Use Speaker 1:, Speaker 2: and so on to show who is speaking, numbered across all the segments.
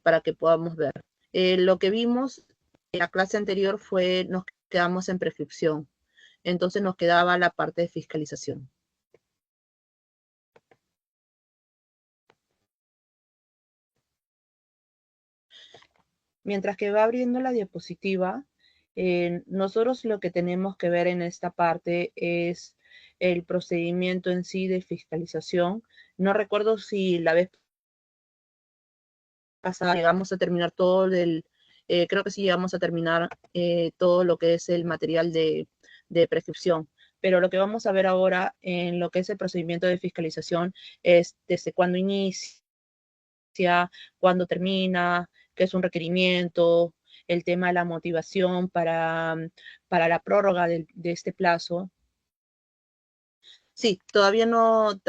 Speaker 1: para que podamos ver. Lo que vimos en la clase anterior fue, nos quedamos en prescripción. Entonces nos quedaba la parte de fiscalización. Mientras que va abriendo la diapositiva, nosotros lo que tenemos que ver en esta parte es el procedimiento en sí de fiscalización. No recuerdo si la vez pasada llegamos a terminar todo creo que sí llegamos a terminar todo lo que es el material de prescripción. Pero lo que vamos a ver ahora en lo que es el procedimiento de fiscalización es desde cuándo inicia, cuándo termina, qué es un requerimiento, el tema de la motivación para la prórroga de este plazo. Sí, todavía no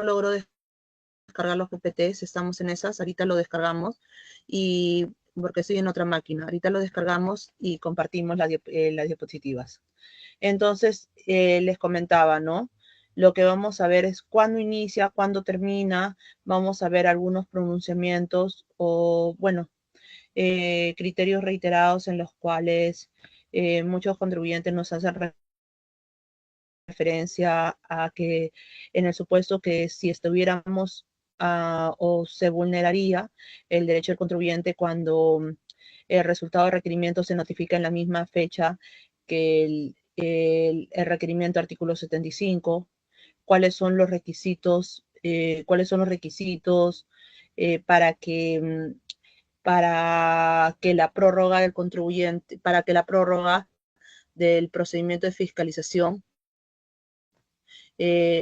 Speaker 1: logro descargar los PPTs, estamos en esas, ahorita lo descargamos y porque estoy en otra máquina, ahorita lo descargamos y compartimos las diapositivas. Entonces, les comentaba, ¿no? Lo que vamos a ver es cuándo inicia, cuándo termina, vamos a ver algunos pronunciamientos o, bueno, criterios reiterados en los cuales muchos contribuyentes nos hacen referencia a que en el supuesto que si estuviéramos o se vulneraría el derecho del contribuyente cuando el resultado de requerimiento se notifica en la misma fecha que el requerimiento artículo 75, cuáles son los requisitos, para que la prórroga del contribuyente, para que la prórroga del procedimiento de fiscalización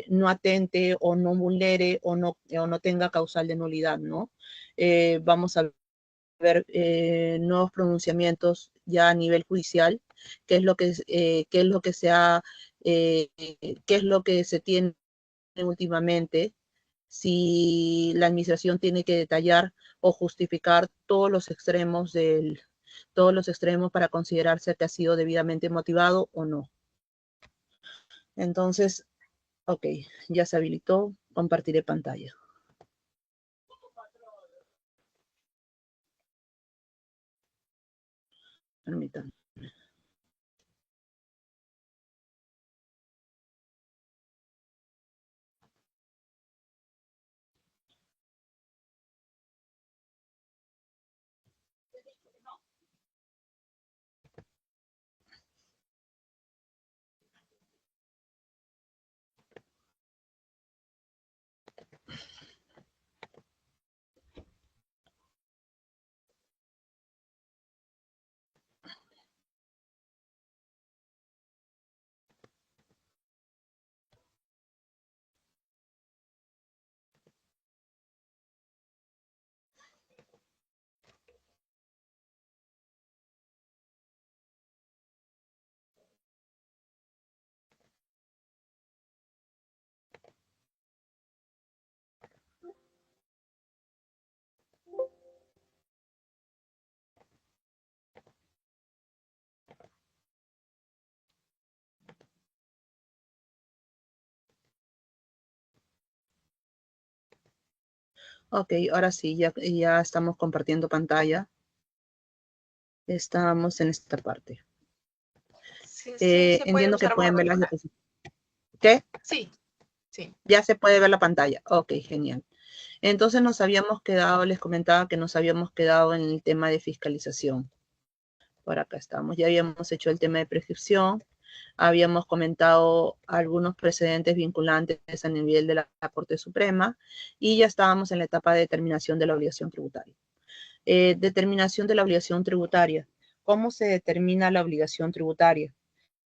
Speaker 1: no atente o no vulnere o no tenga causal de nulidad, ¿no? Vamos a ver nuevos pronunciamientos ya a nivel judicial, qué es lo que qué es lo que se tiene últimamente, si la administración tiene que detallar o justificar todos los extremos para considerarse que ha sido debidamente motivado o no. Entonces, ok, ya se habilitó, compartiré pantalla. Permítanme. Ok, ahora sí, ya estamos compartiendo pantalla. Estamos en esta parte.
Speaker 2: Sí, sí, se puede
Speaker 1: Entiendo que
Speaker 2: usar
Speaker 1: pueden
Speaker 2: Word,
Speaker 1: ver las
Speaker 2: doctora.
Speaker 1: diapositivas. ¿Qué?
Speaker 2: Sí, sí.
Speaker 1: Ya se puede ver la pantalla. Ok, genial. Entonces nos habíamos quedado, les comentaba que nos habíamos quedado en el tema de fiscalización. Por acá estamos. Ya habíamos hecho el tema de prescripción. Habíamos comentado algunos precedentes vinculantes a nivel de la Corte Suprema y ya estábamos en la etapa de determinación de la obligación tributaria. Determinación de la obligación tributaria. ¿Cómo se determina la obligación tributaria?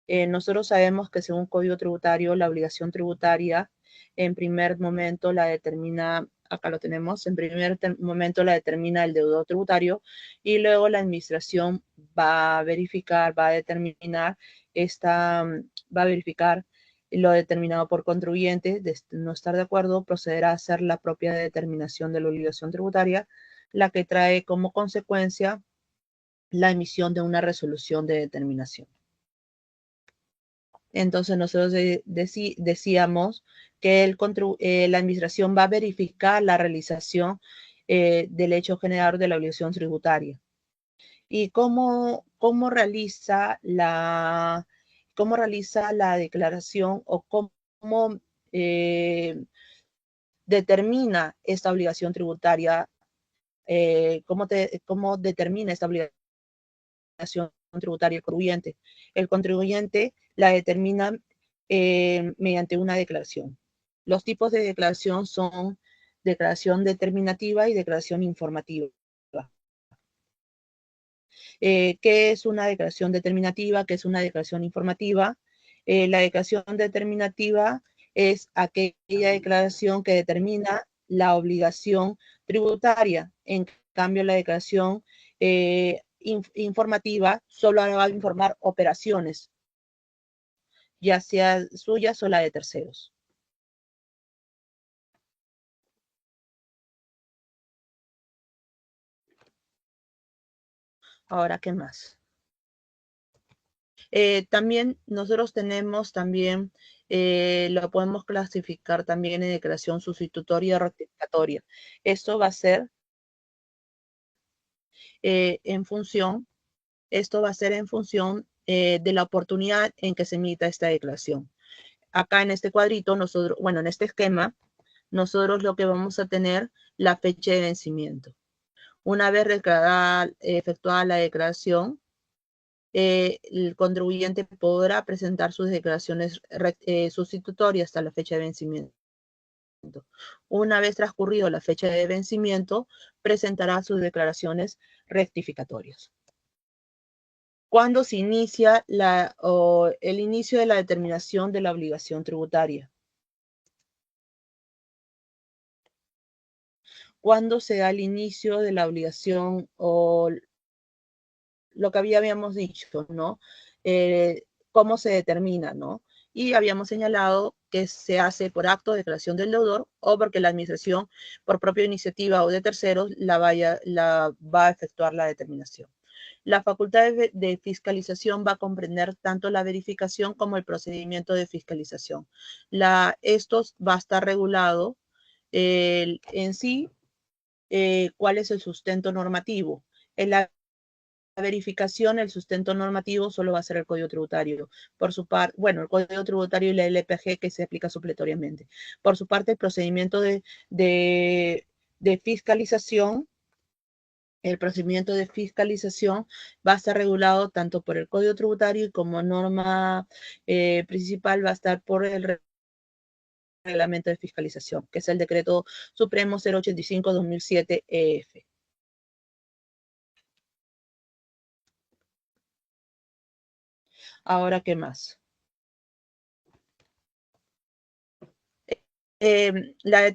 Speaker 1: Nosotros sabemos que según Código Tributario, la obligación tributaria en primer momento la determina, acá lo tenemos, en primer momento la determina el deudor tributario y luego la administración va a verificar, va a determinar va a verificar lo determinado por contribuyente, de no estar de acuerdo, procederá a hacer la propia determinación de la obligación tributaria, la que trae como consecuencia la emisión de una resolución de determinación. Entonces nosotros decíamos que la administración va a verificar la realización del hecho generador de la obligación tributaria. ¿Y cómo realiza la declaración o cómo determina esta obligación tributaria? ¿Cómo determina esta obligación tributaria el contribuyente? El contribuyente la determina mediante una declaración. Los tipos de declaración son declaración determinativa y declaración informativa. ¿Qué es una declaración determinativa? ¿Qué es una declaración informativa? La declaración determinativa es aquella declaración que determina la obligación tributaria. En cambio, la declaración informativa solo va a informar operaciones, ya sea suyas o la de terceros. Ahora, ¿qué más? También nosotros tenemos también, lo podemos clasificar también en declaración sustitutoria o rectificatoria. Esto va a ser en función, de la oportunidad en que se emita esta declaración. Acá en este cuadrito, nosotros, bueno, en este esquema, nosotros lo que vamos a tener la fecha de vencimiento. Una vez efectuada la declaración, el contribuyente podrá presentar sus declaraciones sustitutorias hasta la fecha de vencimiento. Una vez transcurrido la fecha de vencimiento, presentará sus declaraciones rectificatorias. ¿Cuándo se inicia el inicio de la determinación de la obligación tributaria? ¿Cuándo se da el inicio de la obligación o lo que habíamos dicho, ¿no? ¿Cómo se determina, ¿no? Y habíamos señalado que se hace por acto de declaración del deudor o porque la administración, por propia iniciativa o de terceros, va a efectuar la determinación. La facultad de fiscalización va a comprender tanto la verificación como el procedimiento de fiscalización. Esto va a estar regulado en sí, cuál es el sustento normativo. En la verificación, el sustento normativo solo va a ser el Código Tributario. Por su parte, bueno, el Código Tributario y la LPG que se aplica supletoriamente. Por su parte, el procedimiento de fiscalización, el procedimiento de fiscalización va a estar regulado tanto por el Código Tributario y como norma principal va a estar por el reglamento de fiscalización, que es el Decreto Supremo 085-2007 EF. Ahora, ¿qué más? La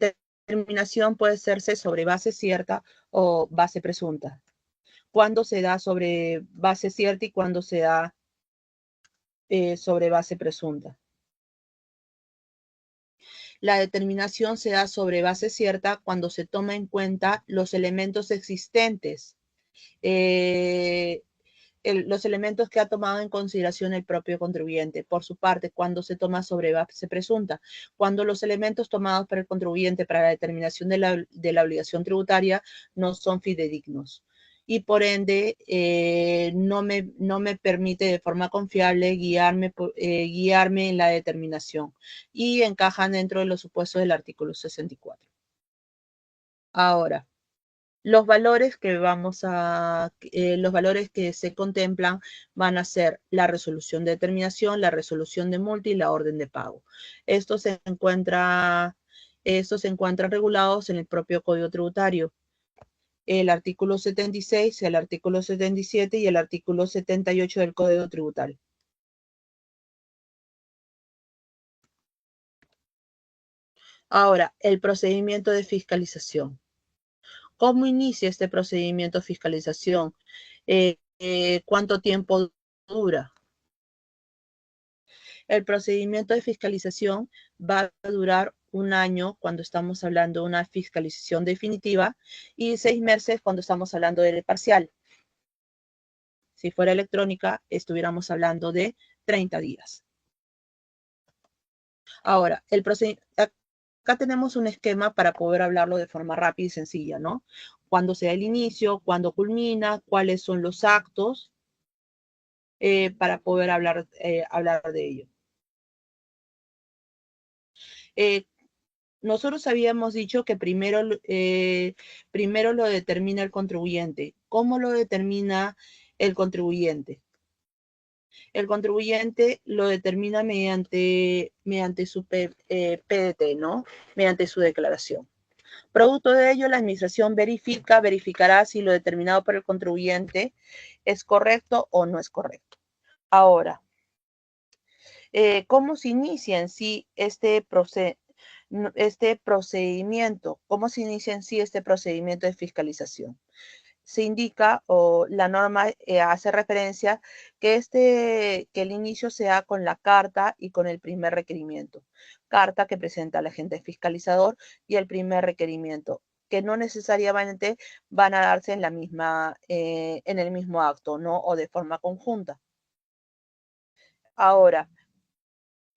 Speaker 1: determinación puede hacerse sobre base cierta o base presunta. ¿Cuándo se da sobre base cierta y cuándo se da sobre base presunta? La determinación se da sobre base cierta cuando se toma en cuenta los elementos existentes, los elementos que ha tomado en consideración el propio contribuyente. Por su parte, cuando se toma sobre base presunta, cuando los elementos tomados por el contribuyente para la determinación de la obligación tributaria no son fidedignos. Y por ende, no me permite de forma confiable guiarme en la determinación. Y encajan dentro de los supuestos del artículo 64. Ahora, los valores que se contemplan van a ser la resolución de determinación, la resolución de multa y la orden de pago. Estos se encuentran regulados en el propio Código Tributario. El artículo 76, el artículo 77 y el artículo 78 del Código Tributario. Ahora, el procedimiento de fiscalización. ¿Cómo inicia este procedimiento de fiscalización? ¿Cuánto tiempo dura? El procedimiento de fiscalización va a durar un año cuando estamos hablando de una fiscalización definitiva y 6 meses cuando estamos hablando de parcial. Si fuera electrónica, estuviéramos hablando de 30 días. Ahora, acá tenemos un esquema para poder hablarlo de forma rápida y sencilla, ¿no? Cuándo se da el inicio, cuándo culmina, cuáles son los actos, para poder hablar de ello. Nosotros habíamos dicho que primero lo determina el contribuyente. ¿Cómo lo determina el contribuyente? El contribuyente lo determina mediante su PDT, ¿no? Mediante su declaración. Producto de ello, la administración verificará si lo determinado por el contribuyente es correcto o no es correcto. Ahora, ¿cómo se inicia en sí este procedimiento? ¿Cómo se inicia en sí este procedimiento de fiscalización? Se indica, o la norma hace referencia, que el inicio sea con la carta y con el primer requerimiento. Carta que presenta el agente fiscalizador y el primer requerimiento, que no necesariamente van a darse en el mismo acto, ¿no? O de forma conjunta. Ahora,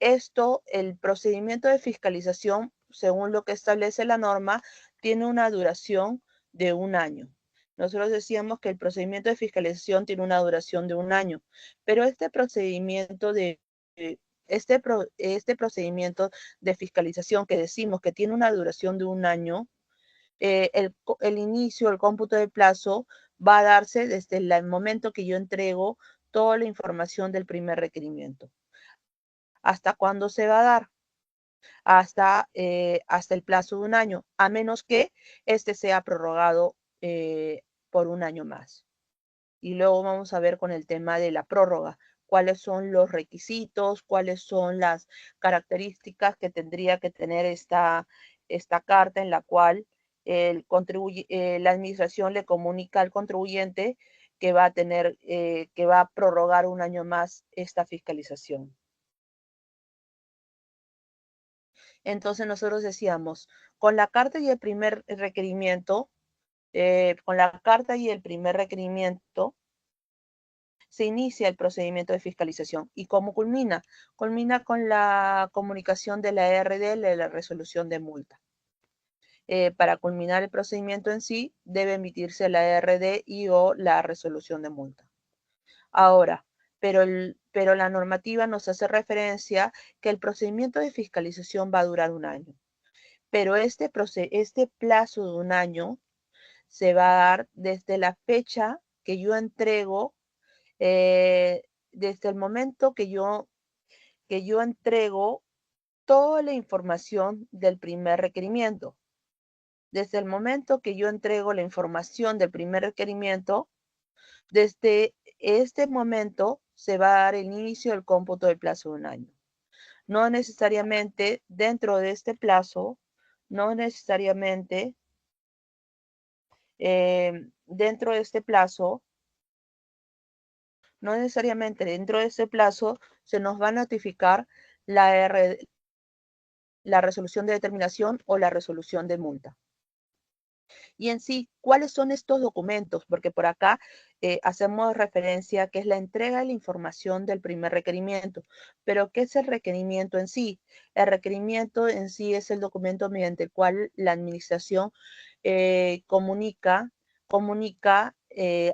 Speaker 1: el procedimiento de fiscalización, según lo que establece la norma, tiene una duración de 1 año. Nosotros decíamos que el procedimiento de fiscalización tiene una duración de 1 año, pero este procedimiento de fiscalización que decimos que tiene una duración de 1 año, el inicio, el cómputo de plazo va a darse desde el momento que yo entrego toda la información del primer requerimiento. ¿Hasta cuándo se va a dar? Hasta el plazo de 1 año, a menos que este sea prorrogado por 1 año más. Y luego vamos a ver con el tema de la prórroga, cuáles son los requisitos, cuáles son las características que tendría que tener esta carta en la cual la administración le comunica al contribuyente que va a prorrogar 1 año más esta fiscalización. Entonces nosotros decíamos, con la carta y el primer requerimiento, se inicia el procedimiento de fiscalización. ¿Y cómo culmina? Culmina con la comunicación de la RD, de la resolución de multa. Para culminar el procedimiento en sí, debe emitirse la RD y o la resolución de multa. Ahora, pero la normativa nos hace referencia que el procedimiento de fiscalización va a durar 1 año. Pero este plazo de 1 año se va a dar desde la fecha que yo entrego, desde el momento que yo entrego toda la información del primer requerimiento. Desde el momento que yo entrego la información del primer requerimiento, desde este momento se va a dar el inicio del cómputo del plazo de 1 año. No necesariamente dentro de este plazo, no necesariamente dentro de este plazo se nos va a notificar la resolución de determinación o la resolución de multa. Y en sí, ¿cuáles son estos documentos? Porque por acá hacemos referencia a que es la entrega de la información del primer requerimiento. Pero, ¿qué es el requerimiento en sí? El requerimiento en sí es el documento mediante el cual la administración comunica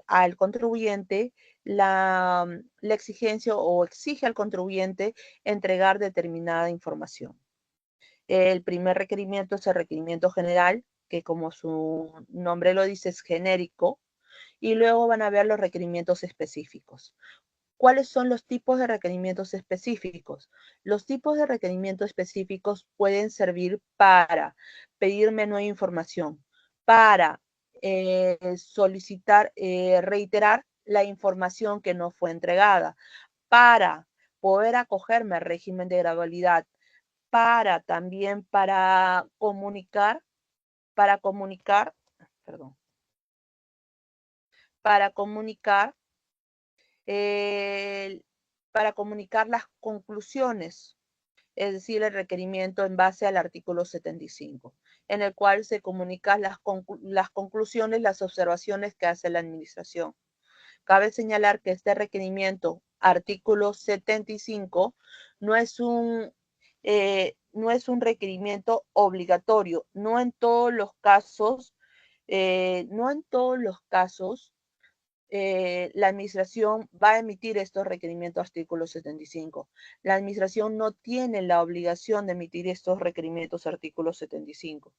Speaker 1: al contribuyente la exigencia o exige al contribuyente entregar determinada información. El primer requerimiento es el requerimiento general, que como su nombre lo dice es genérico, y luego van a ver los requerimientos específicos. ¿Cuáles son los tipos de requerimientos específicos? Los tipos de requerimientos específicos pueden servir para pedirme nueva información, para reiterar la información que no fue entregada, para poder acogerme al régimen de gradualidad, para comunicar, perdón, para comunicar, para comunicar las conclusiones, es decir, el requerimiento en base al artículo 75, en el cual se comunican las conclusiones, las observaciones que hace la administración. Cabe señalar que este requerimiento, artículo 75, no es no es un requerimiento obligatorio. No en todos los casos, no en todos los casos la administración va a emitir estos requerimientos artículo 75. La administración no tiene la obligación de emitir estos requerimientos artículo 75.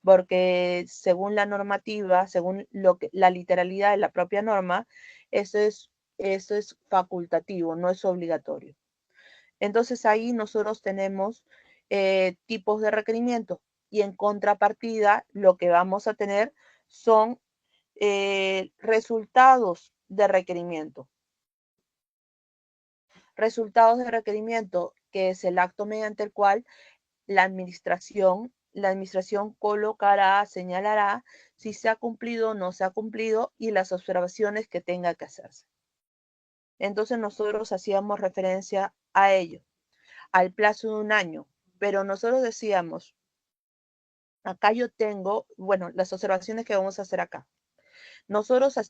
Speaker 1: Porque según la normativa, según la literalidad de la propia norma, eso es facultativo, no es obligatorio. Entonces ahí nosotros tenemos tipos de requerimientos y en contrapartida lo que vamos a tener son resultados de requerimiento. Resultados de requerimiento, que es el acto mediante el cual la administración colocará, señalará si se ha cumplido o no se ha cumplido y las observaciones que tenga que hacerse. Entonces nosotros hacíamos referencia a ello, al plazo de un año, pero nosotros decíamos, acá yo tengo, bueno, las observaciones que vamos a hacer acá. Nosotros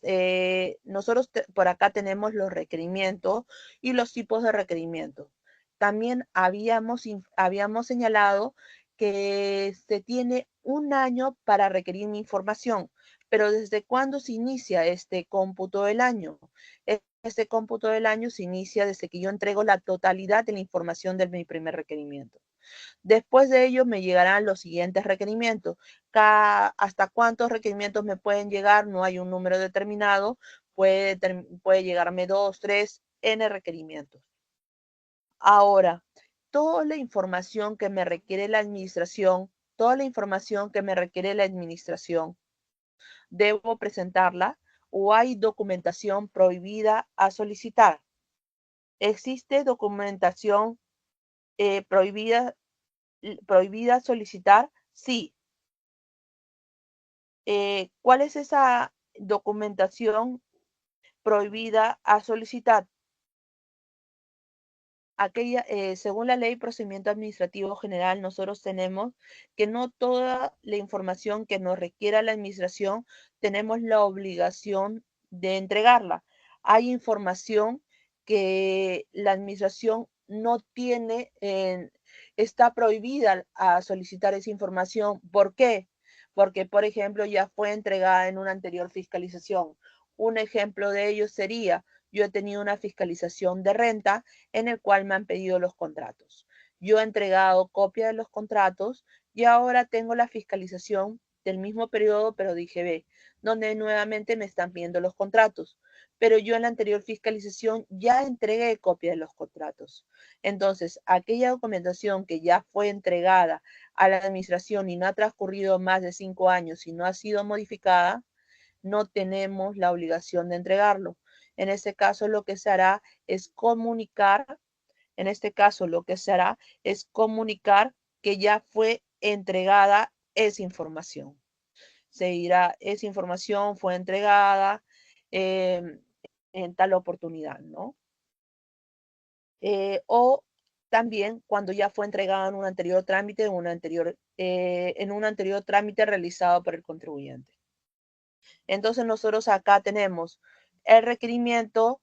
Speaker 1: por acá tenemos los requerimientos y los tipos de requerimientos. También habíamos señalado que se tiene un año para requerir mi información, pero ¿desde cuándo se inicia este cómputo del año? Este cómputo del año se inicia desde que yo entrego la totalidad de la información de mi primer requerimiento. Después de ello me llegarán los siguientes requerimientos. ¿Hasta cuántos requerimientos me pueden llegar? No hay un número determinado. Puede llegarme 2, 3, N requerimientos. Ahora, toda la información que me requiere la administración, ¿debo presentarla o hay documentación prohibida a solicitar? ¿Existe documentación prohibida solicitar? Sí. ¿Cuál es esa documentación prohibida a solicitar? Aquella, según la Ley de Procedimiento Administrativo General, nosotros tenemos que no toda la información que nos requiera la administración tenemos la obligación de entregarla. Hay información que la administración no tiene, está prohibida a solicitar esa información. ¿Por qué? Porque, por ejemplo, ya fue entregada en una anterior fiscalización. Un ejemplo de ello sería, yo he tenido una fiscalización de renta en el cual me han pedido los contratos. Yo he entregado copia de los contratos y ahora tengo la fiscalización del mismo periodo, pero de IGB, donde nuevamente me están pidiendo los contratos. Pero yo en la anterior fiscalización ya entregué copia de los contratos. Entonces, aquella documentación que ya fue entregada a la administración y no ha transcurrido más de 5 años y no ha sido modificada, no tenemos la obligación de entregarlo. En este caso, lo que se hará es comunicar, que ya fue entregada esa información. Se dirá, esa información fue entregada en tal oportunidad, ¿no? O también cuando ya fue entregada en un anterior trámite, en un anterior trámite realizado por el contribuyente. Entonces nosotros acá tenemos el requerimiento,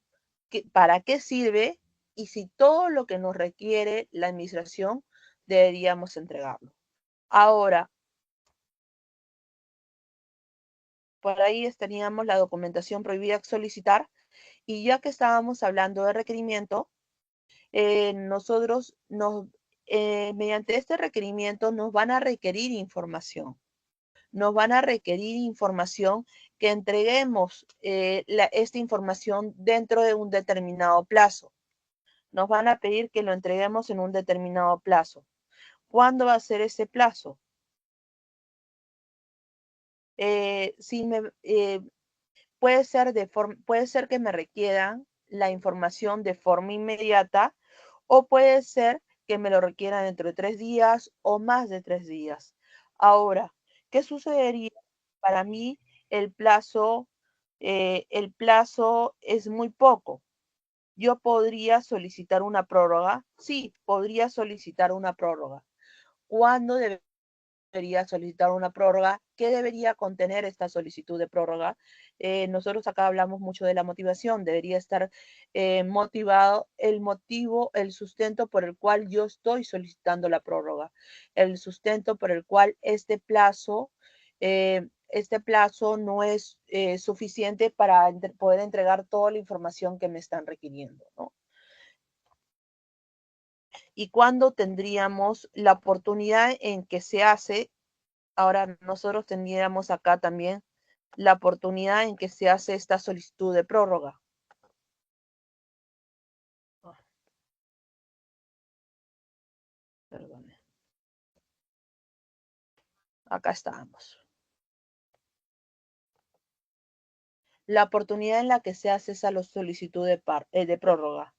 Speaker 1: para qué sirve y si todo lo que nos requiere la administración deberíamos entregarlo. Ahora, por ahí estaríamos la documentación prohibida solicitar y ya que estábamos hablando de requerimiento, nosotros mediante este requerimiento nos van a requerir información. Nos van a requerir información que entreguemos esta información dentro de un determinado plazo. Nos van a pedir que lo entreguemos en un determinado plazo. ¿Cuándo va a ser ese plazo? Puede ser que me requieran la información de forma inmediata o puede ser que me lo requieran dentro de 3 días o más de 3 días. Ahora, ¿qué sucedería? Para mí el plazo es muy poco. ¿Yo podría solicitar una prórroga? Sí, podría solicitar una prórroga. ¿Cuándo debería solicitar una prórroga? ¿qué debería contener esta solicitud de prórroga? Nosotros acá hablamos mucho de la motivación. Debería estar motivado el motivo, el sustento por el cual yo estoy solicitando la prórroga, el sustento por el cual este plazo no es suficiente para poder entregar toda la información que me están requiriendo, ¿no? Y cuándo tendríamos la oportunidad en que se hace, ahora nosotros tendríamos acá también la oportunidad en que se hace esta solicitud de prórroga. Perdone. Acá estamos. La oportunidad en la que se hace esa solicitud de prórroga.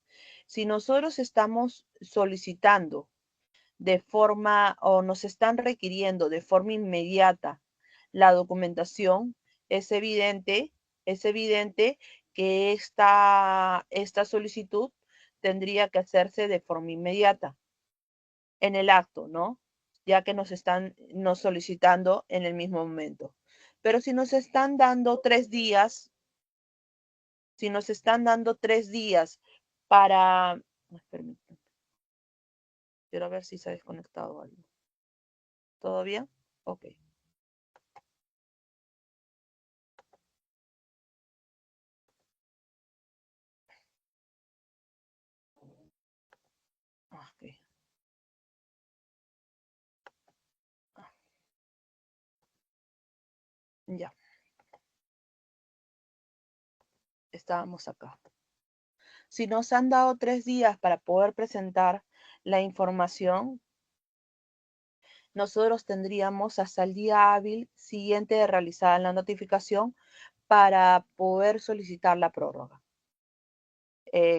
Speaker 1: Si nosotros estamos solicitando de forma o nos están requiriendo de forma inmediata la documentación, es evidente que esta solicitud tendría que hacerse de forma inmediata en el acto, ¿no? Ya que nos están solicitando en el mismo momento. Pero si nos están dando 3 días, si nos están dando 3 días para... Permítanme. Quiero ver si se ha desconectado algo. ¿Todo bien? Ok. Ok. Ya. Estábamos acá. Si nos han dado 3 días para poder presentar la información, nosotros tendríamos hasta el día hábil siguiente de realizar la notificación para poder solicitar la prórroga.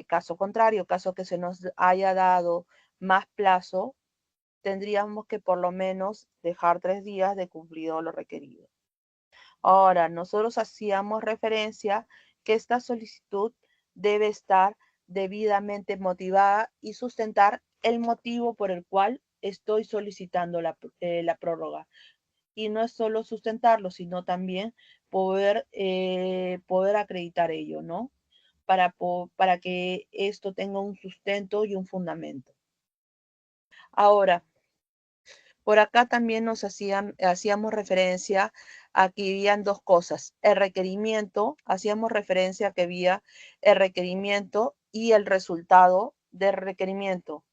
Speaker 1: Caso contrario, caso que se nos haya dado más plazo, tendríamos que por lo menos dejar 3 días de cumplido lo requerido. Ahora, nosotros hacíamos referencia que esta solicitud debe estar debidamente motivada y sustentar el motivo por el cual estoy solicitando la prórroga. Y no es solo sustentarlo, sino también poder acreditar ello, ¿no? Para que esto tenga un sustento y un fundamento. Ahora, por acá también hacíamos referencia a que habían dos cosas. El requerimiento, hacíamos referencia a que había el requerimiento y el resultado del requerimiento.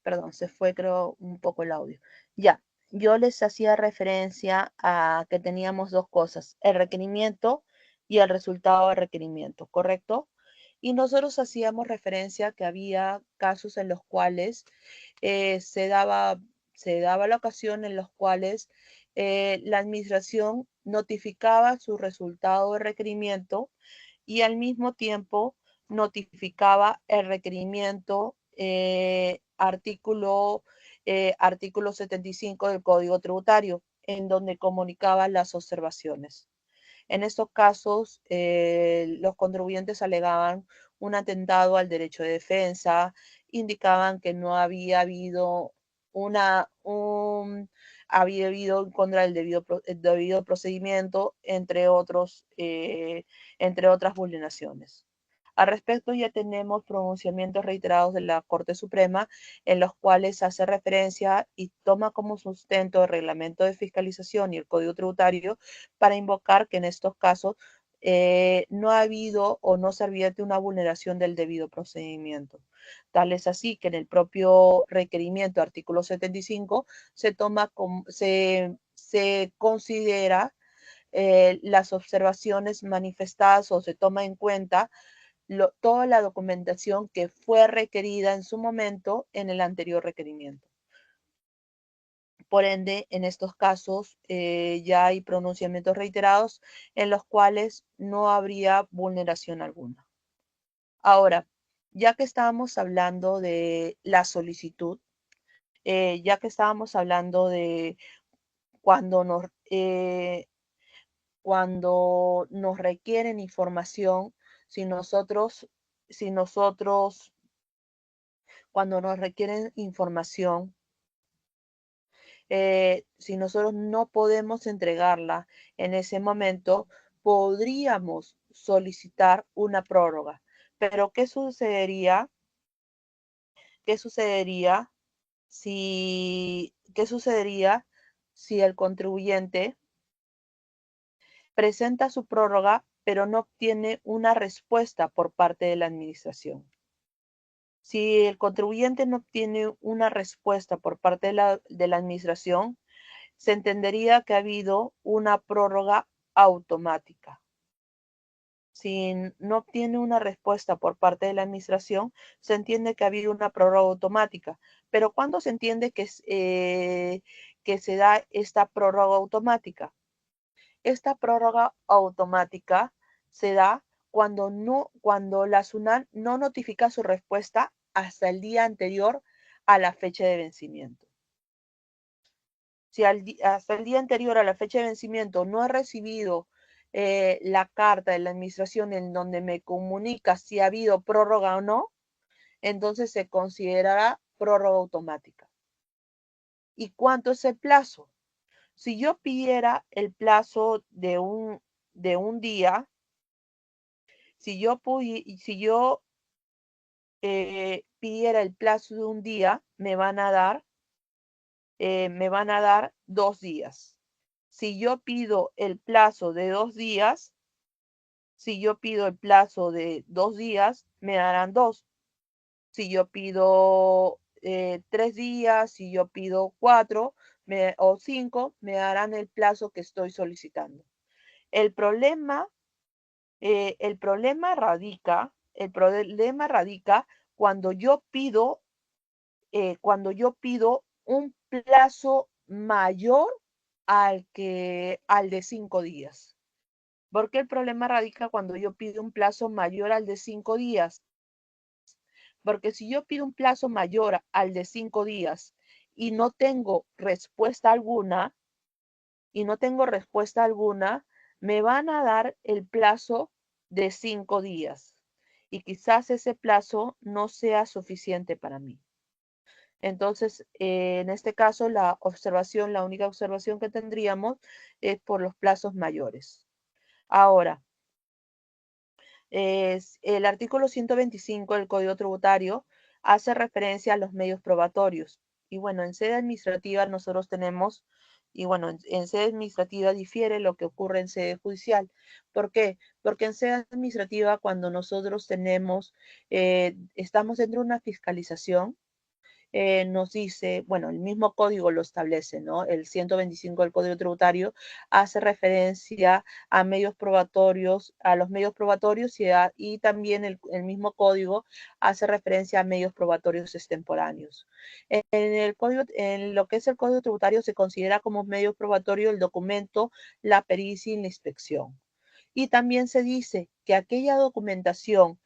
Speaker 1: Perdón, se fue creo un poco el audio. Ya, yo les hacía referencia a que teníamos dos cosas, el requerimiento y el resultado del requerimiento, ¿correcto? Y nosotros hacíamos referencia a que había casos en los cuales se daba la ocasión en los cuales la administración notificaba su resultado de requerimiento y al mismo tiempo notificaba el requerimiento artículo 75 del Código Tributario, en donde comunicaba las observaciones. En estos casos, los contribuyentes alegaban un atentado al derecho de defensa, indicaban que no había habido había habido en contra del debido procedimiento, entre otras vulneraciones. Al respecto, ya tenemos pronunciamientos reiterados de la Corte Suprema en los cuales hace referencia y toma como sustento el reglamento de fiscalización y el Código Tributario para invocar que en estos casos no ha habido o no se advierte una vulneración del debido procedimiento. Tal es así que en el propio requerimiento, artículo 75, se considera las observaciones manifestadas o se toma en cuenta toda la documentación que fue requerida en su momento en el anterior requerimiento. Por ende, en estos casos ya hay pronunciamientos reiterados en los cuales no habría vulneración alguna. Ahora, ya que estábamos hablando de la solicitud, ya que estábamos hablando de cuando cuando nos requieren información, si nosotros, si nosotros, cuando nos requieren información, si nosotros no podemos entregarla en ese momento, podríamos solicitar una prórroga. Pero ¿qué sucedería? ¿Qué sucedería qué sucedería si el contribuyente presenta su prórroga, pero no obtiene una respuesta por parte de la administración? Si el contribuyente no obtiene una respuesta por parte de la administración, se entendería que ha habido una prórroga automática. Si no obtiene una respuesta por parte de la administración, se entiende que ha habido una prórroga automática. Pero ¿cuándo se entiende que se da esta prórroga automática? Esta prórroga automática se da cuando la SUNAT no notifica su respuesta hasta el día anterior a la fecha de vencimiento. Si hasta el día anterior a la fecha de vencimiento no he recibido la carta de la administración en donde me comunica si ha habido prórroga o no, entonces se considerará prórroga automática. ¿Y cuánto es el plazo? Si yo pidiera el plazo de un día, si yo pidiera el plazo de un día, me van a dar 2 días. Si yo pido el plazo de 2 días, me darán 2. Si yo pido 3 días, si yo pido 4 o 5, me darán el plazo que estoy solicitando. El problema radica cuando yo pido un plazo mayor al de 5 días. ¿Por qué el problema radica cuando yo pido un plazo mayor al de 5 días? Porque si yo pido un plazo mayor al de 5 días y no tengo respuesta alguna, me van a dar el plazo de 5 días. Y quizás ese plazo no sea suficiente para mí. Entonces, en este caso, la única observación que tendríamos es por los plazos mayores. Ahora, el artículo 125 del Código Tributario hace referencia a los medios probatorios. Y bueno, en sede administrativa nosotros tenemos, y bueno, en sede administrativa difiere lo que ocurre en sede judicial. ¿Por qué? Porque en sede administrativa cuando nosotros estamos dentro de una fiscalización, nos dice, bueno, el mismo código lo establece, ¿no? El 125 del Código Tributario hace referencia a medios probatorios, a los medios probatorios y también el mismo código hace referencia a medios probatorios extemporáneos. En lo que es el Código Tributario se considera como medio probatorio el documento, la pericia y la inspección. Y también se dice que aquella documentación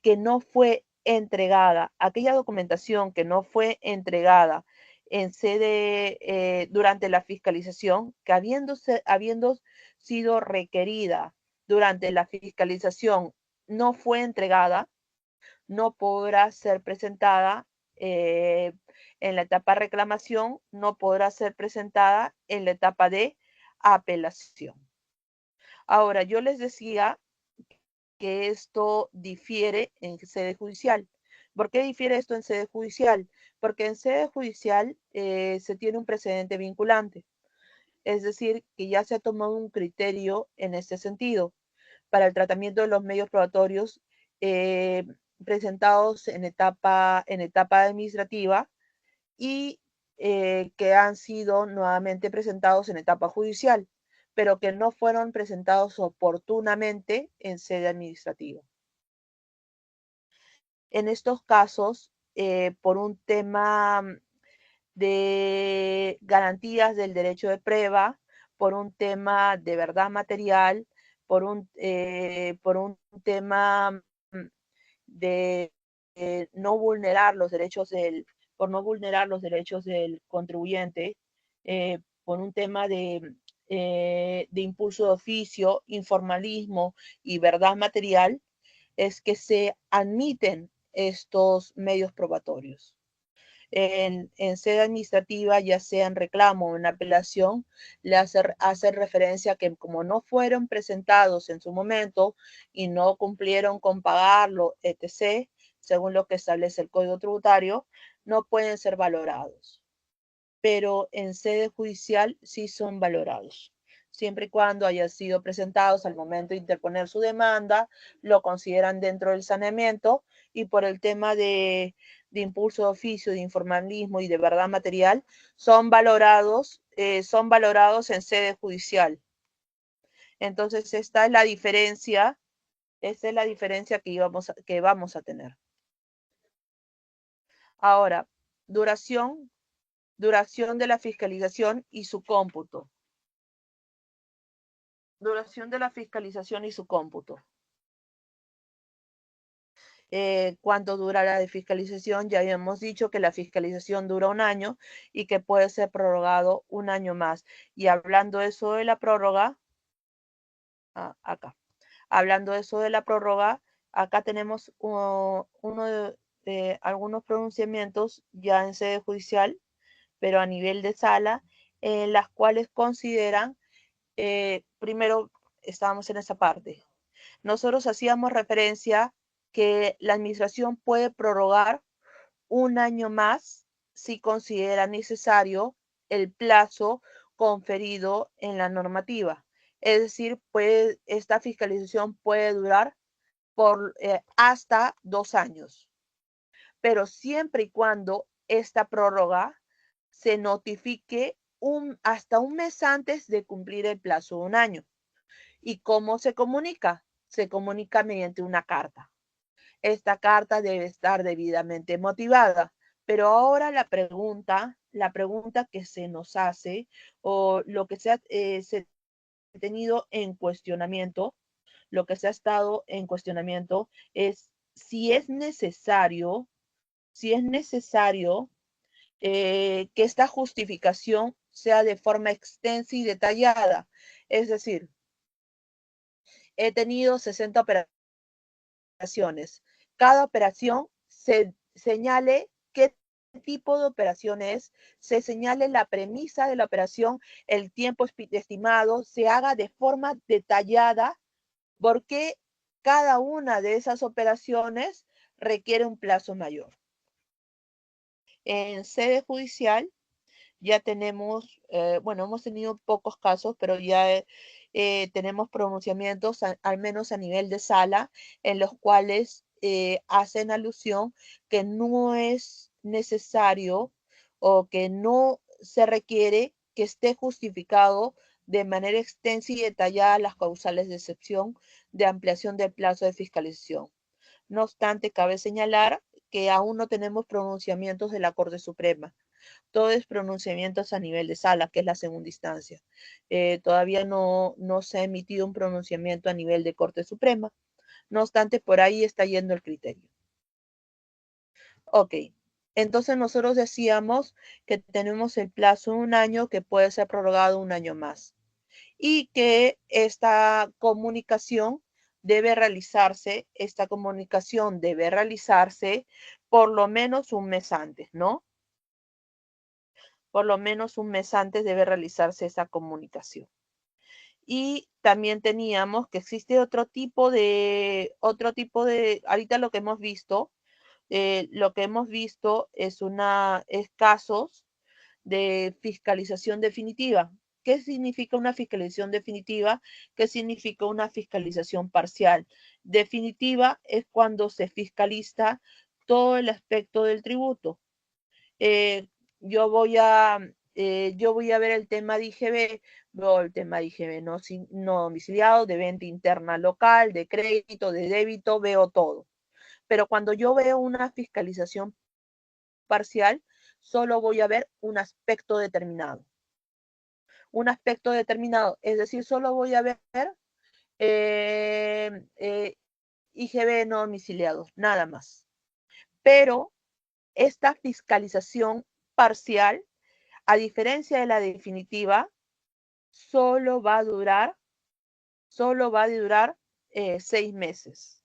Speaker 1: que no fue entregada, aquella documentación que no fue entregada en sede durante la fiscalización, que habiendo sido requerida durante la fiscalización, no fue entregada, no podrá ser presentada en la etapa de reclamación, no podrá ser presentada en la etapa de apelación. Ahora, yo les decía que esto difiere en sede judicial. ¿Por qué difiere esto en sede judicial? Porque en sede judicial se tiene un precedente vinculante, es decir, que ya se ha tomado un criterio en este sentido para el tratamiento de los medios probatorios eh, presentados en etapa administrativa y que han sido nuevamente presentados en etapa judicial, pero que no fueron presentados oportunamente en sede administrativa. En estos casos, por un tema de garantías del derecho de prueba, por un tema de verdad material, por un tema de no vulnerar los derechos por no vulnerar los derechos del contribuyente, por un tema de impulso de oficio, informalismo y verdad material, es que se admiten estos medios probatorios. En sede administrativa, ya sea en reclamo o en apelación, le hace referencia a que como no fueron presentados en su momento y no cumplieron con pagarlo, etc., según lo que establece el Código Tributario, no pueden ser valorados. Pero en sede judicial sí son valorados. Siempre y cuando hayan sido presentados al momento de interponer su demanda, lo consideran dentro del saneamiento, y por el tema de impulso de oficio, de informalismo y de verdad material, son valorados en sede judicial. Entonces, esta es la diferencia que vamos a tener. Ahora, duración de la fiscalización y su cómputo. Duración de la fiscalización y su cómputo. ¿Cuánto dura la de fiscalización? Ya habíamos dicho que la fiscalización dura 1 año y que puede ser prorrogado 1 año más. Y hablando eso de la prórroga, acá. Hablando eso de la prórroga, acá tenemos algunos pronunciamientos ya en sede judicial, pero a nivel de sala, en las cuales consideran, primero estábamos en esa parte. Nosotros hacíamos referencia que la administración puede prorrogar 1 año más si considera necesario el plazo conferido en la normativa. Es decir, esta fiscalización puede durar hasta 2 años, pero siempre y cuando esta prórroga se notifique hasta 1 mes antes de cumplir el plazo de 1 año. ¿Y cómo se comunica? Se comunica mediante una carta. Esta carta debe estar debidamente motivada. Pero ahora la pregunta que se nos hace, o lo que se ha tenido en cuestionamiento, lo que se ha estado en cuestionamiento es si es necesario que esta justificación sea de forma extensa y detallada. Es decir, he tenido 60 operaciones. Cada operación se señale qué tipo de operación es, se señale la premisa de la operación, el tiempo estimado, se haga de forma detallada porque cada una de esas operaciones requiere un plazo mayor. En sede judicial ya tenemos, hemos tenido pocos casos, pero ya tenemos pronunciamientos, al menos a nivel de sala, en los cuales hacen alusión que no es necesario o que no se requiere que esté justificado de manera extensa y detallada las causales de excepción de ampliación del plazo de fiscalización. No obstante, cabe señalar que aún no tenemos pronunciamientos de la Corte Suprema. Todo es pronunciamientos a nivel de sala, que es la segunda instancia. Todavía no se ha emitido un pronunciamiento a nivel de Corte Suprema. No obstante, por ahí está yendo el criterio. Ok, entonces nosotros decíamos que tenemos el plazo de 1 año que puede ser prorrogado 1 año más y que esta comunicación debe realizarse por lo menos 1 mes antes, ¿no? Por lo menos 1 mes antes debe realizarse esa comunicación. Y también teníamos que existe otro tipo de, ahorita lo que hemos visto es casos de fiscalización definitiva. ¿Qué significa una fiscalización definitiva? ¿Qué significa una fiscalización parcial? Definitiva es cuando se fiscaliza todo el aspecto del tributo. Eh, yo voy a ver el tema de IGB, veo el tema de IGB no domiciliado, de venta interna local, de crédito, de débito, veo todo. Pero cuando yo veo una fiscalización parcial, solo voy a ver un aspecto determinado. Un aspecto determinado, es decir, solo voy a ver IGB no domiciliados, nada más. pero esta fiscalización parcial, a diferencia de la definitiva, solo va a durar 6 meses.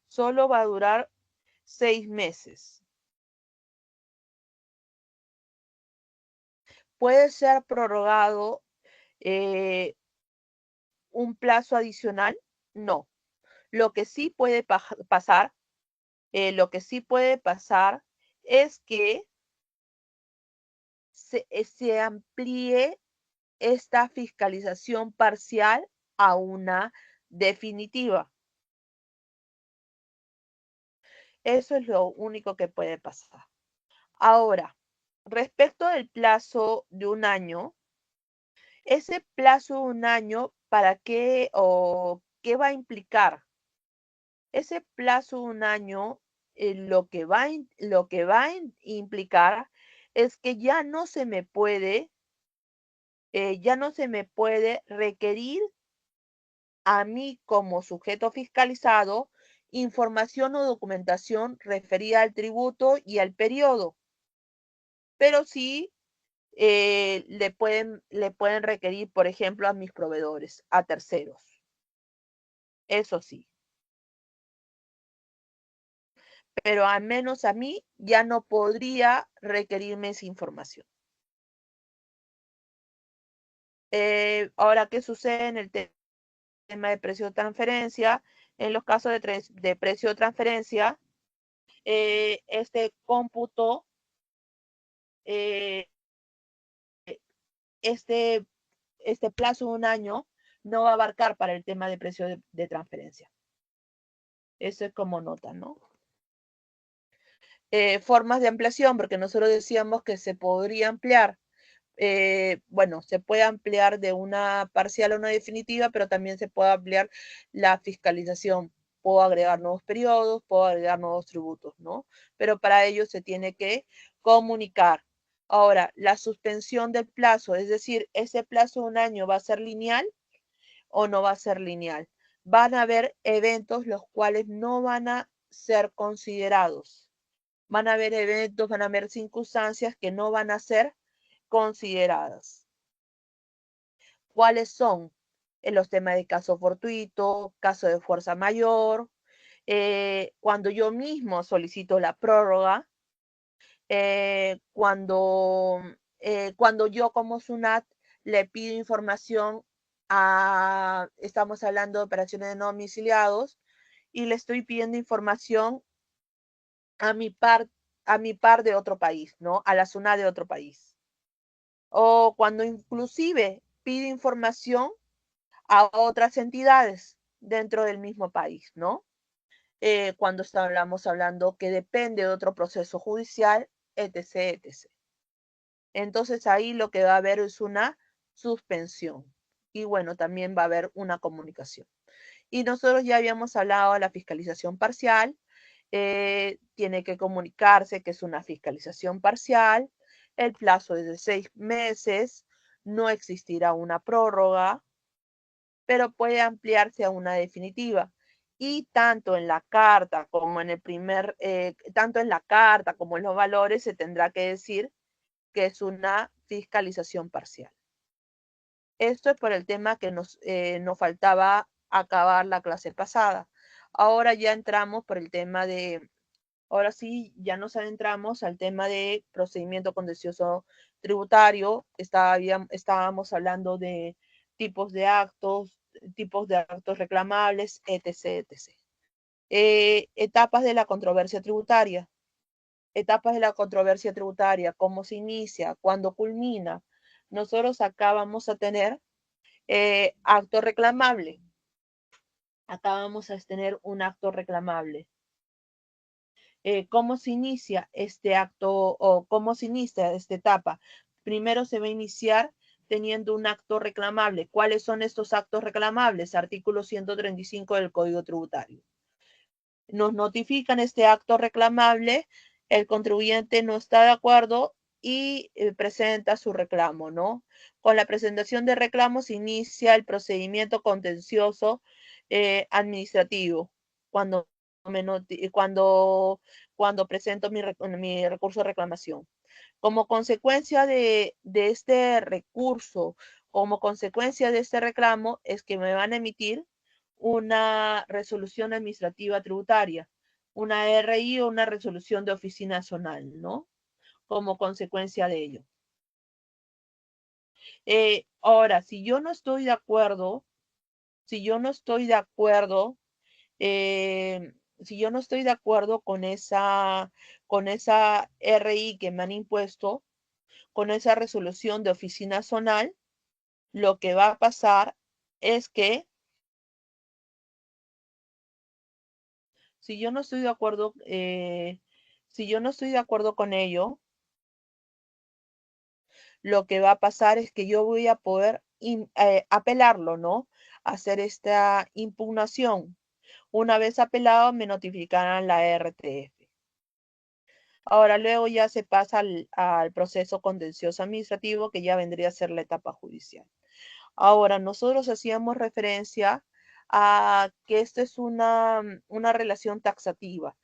Speaker 1: Solo va a durar 6 meses. ¿Puede ser prorrogado un plazo adicional? No. Lo que sí puede pasar, es que se amplíe esta fiscalización parcial a una definitiva. Eso es lo único que puede pasar. Ahora, respecto del plazo de un año, ese plazo de un año, ¿para qué o qué va a implicar? Ese plazo de un año, lo que va a implicar es que ya no se me puede requerir a mí como sujeto fiscalizado información o documentación referida al tributo y al periodo, pero sí le pueden requerir, por ejemplo, a mis proveedores, a terceros. Eso sí. Pero al menos a mí ya no podría requerirme esa información. Ahora, ¿qué sucede en el tema de precio de transferencia? En los casos de precio de transferencia, este cómputo, eh, este plazo de un año no va a abarcar para el tema de precio de transferencia. Eso es como nota, ¿no? Formas de ampliación, porque nosotros decíamos que se podría ampliar. Bueno, se puede ampliar de una parcial a una definitiva, pero también se puede ampliar la fiscalización. Puedo agregar nuevos periodos, puedo agregar nuevos tributos, ¿no? Pero para ello se tiene que comunicar. Ahora, la suspensión del plazo, es decir, ese plazo de un año va a ser lineal o no va a ser lineal. Van a haber eventos los cuales no van a ser considerados. Van a haber eventos, van a haber circunstancias que no van a ser consideradas. ¿Cuáles son? Los temas de caso fortuito, caso de fuerza mayor, cuando yo mismo solicito la prórroga, cuando yo como SUNAT le pido información estamos hablando de operaciones de no domiciliados, y le estoy pidiendo información a mi par de otro país, ¿no? A la SUNAT de otro país. O cuando inclusive pide información a otras entidades dentro del mismo país, ¿no? Cuando estamos hablando que depende de otro proceso judicial, etc., etc. Entonces ahí lo que va a haber es una suspensión. Y bueno, también va a haber una comunicación. Y nosotros ya habíamos hablado de la fiscalización parcial. Tiene que comunicarse que es una fiscalización parcial. El plazo es de 6 meses. No existirá una prórroga, pero puede ampliarse a una definitiva. Y tanto en la carta como en tanto en la carta como en los valores se tendrá que decir que es una fiscalización parcial. Esto es por el tema que nos faltaba acabar la clase pasada. Ahora ya entramos por el tema ahora sí, ya nos adentramos al tema de procedimiento contencioso tributario. Estábamos hablando de tipos de actos reclamables, etc., etc. Etapas de la controversia tributaria. Etapas de la controversia tributaria, cómo se inicia, cuándo culmina. Nosotros acá vamos a tener acto reclamable. Acá vamos a tener un acto reclamable. ¿Cómo se inicia este acto o cómo se inicia esta etapa? Primero se va a iniciar teniendo un acto reclamable. ¿Cuáles son estos actos reclamables? Artículo 135 del Código Tributario. Nos notifican este acto reclamable, el contribuyente no está de acuerdo y presenta su reclamo, ¿no? Con la presentación de reclamos se inicia el procedimiento contencioso administrativo. Cuando cuando presento mi recurso de reclamación. Como consecuencia de este recurso, como consecuencia de este reclamo, es que me van a emitir una resolución administrativa tributaria, una RI o una resolución de oficina zonal, ¿no? Como consecuencia de ello. Ahora, si yo no estoy de acuerdo, si yo no estoy de acuerdo, si yo no estoy de acuerdo con esa RI que me han impuesto, con esa resolución de oficina zonal, lo que va a pasar es que si yo no estoy de acuerdo, si yo no estoy de acuerdo con ello, lo que va a pasar es que yo voy a poder apelarlo, ¿no? Hacer esta impugnación. Una vez apelado, me notificarán la RTF. Ahora, luego ya se pasa al proceso contencioso administrativo, que ya vendría a ser la etapa judicial. Ahora, nosotros hacíamos referencia a que esta es una relación taxativa,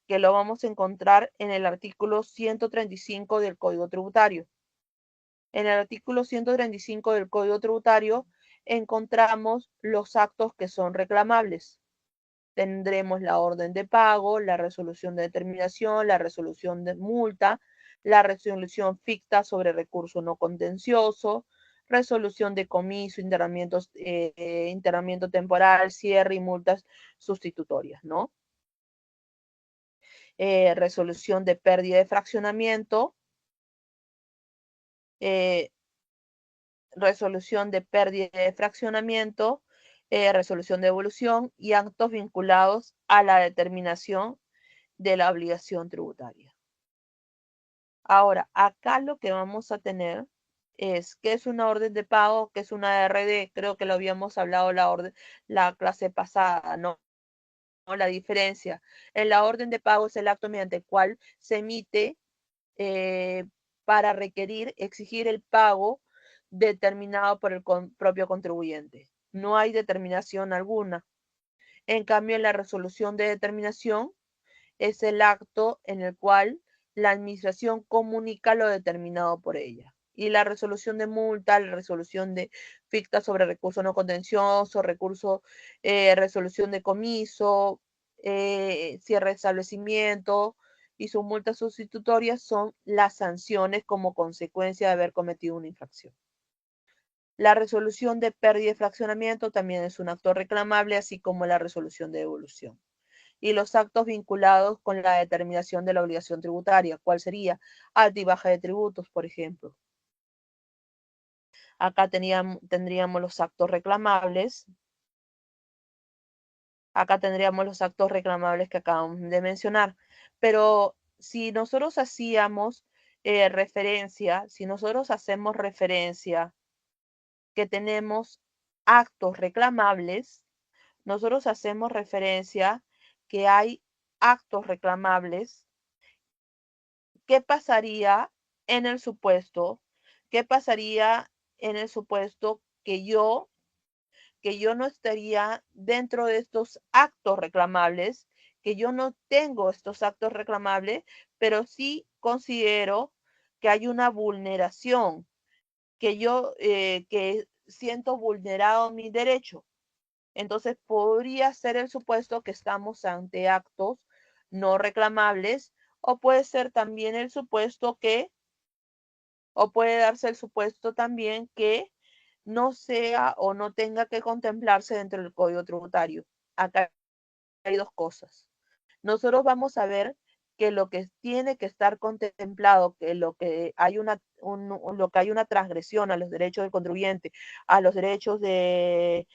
Speaker 1: que lo vamos a encontrar en el artículo 135 del Código Tributario. En el artículo 135 del Código Tributario encontramos los actos que son reclamables. Tendremos la orden de pago, la resolución de determinación, la resolución de multa, la resolución ficta sobre recurso no contencioso, resolución de comiso, internamiento temporal, cierre y multas sustitutorias, ¿no? Resolución de pérdida de fraccionamiento, resolución de pérdida de fraccionamiento, resolución de devolución y actos vinculados a la determinación de la obligación tributaria. Ahora, acá lo que vamos a tener es qué es una orden de pago, qué es una RD. Creo que lo habíamos hablado la clase pasada, ¿no? La diferencia. En la orden de pago es el acto mediante el cual se emite para exigir el pago determinado por el propio contribuyente. No hay determinación alguna. En cambio, en la resolución de determinación es el acto en el cual la administración comunica lo determinado por ella. Y la resolución de multa, la resolución de ficta sobre recurso no contencioso, resolución de comiso, cierre de establecimiento y sus multas sustitutorias son las sanciones como consecuencia de haber cometido una infracción. La resolución de pérdida y fraccionamiento también es un acto reclamable, así como la resolución de devolución. Y los actos vinculados con la determinación de la obligación tributaria, ¿cuál sería? Alta y baja de tributos, por ejemplo. Acá tendríamos los actos reclamables. Acá tendríamos los actos reclamables que acabamos de mencionar. Pero si nosotros hacíamos si nosotros hacemos referencia que tenemos actos reclamables, nosotros hacemos referencia que hay actos reclamables. ¿Qué pasaría en el supuesto? ¿Qué pasaría en el supuesto que yo no estaría dentro de estos actos reclamables, que yo no tengo estos actos reclamables, pero sí considero que hay una vulneración, que siento vulnerado mi derecho? Entonces podría ser el supuesto que estamos ante actos no reclamables, o puede ser también el supuesto o puede darse el supuesto también que no sea o no tenga que contemplarse dentro del Código Tributario. Acá hay dos cosas. Nosotros vamos a ver que lo que tiene que estar contemplado, que lo que hay una transgresión a los derechos del contribuyente, a los derechos del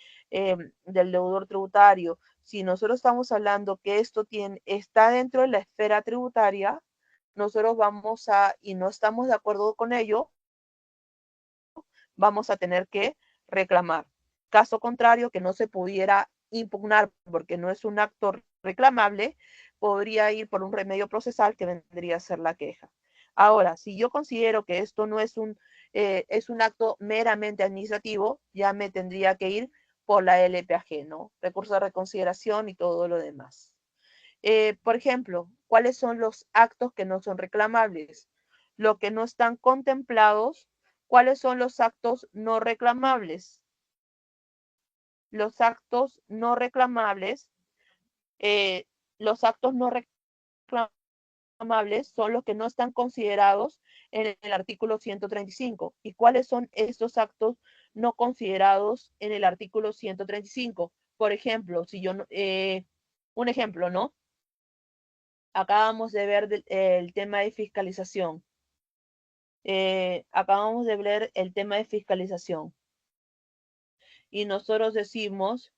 Speaker 1: deudor tributario, si nosotros estamos hablando que esto está dentro de la esfera tributaria, nosotros y no estamos de acuerdo con ello, vamos a tener que reclamar. Caso contrario, que no se pudiera impugnar porque no es un acto reclamable, podría ir por un remedio procesal que vendría a ser la queja. Ahora, si yo considero que esto no es es un acto meramente administrativo, ya me tendría que ir por la LPAG, ¿no? Recurso de reconsideración y todo lo demás. Por ejemplo, ¿cuáles son los actos que no son reclamables? Lo que no están contemplados, ¿cuáles son los actos no reclamables? Los actos no reclamables, los actos no reclamables son los que no están considerados en el artículo 135. ¿Y cuáles son estos actos no considerados en el artículo 135? Por ejemplo, si yo, un ejemplo, ¿no? Acabamos de ver el tema de fiscalización. Acabamos de ver el tema de fiscalización. Y nosotros decimos,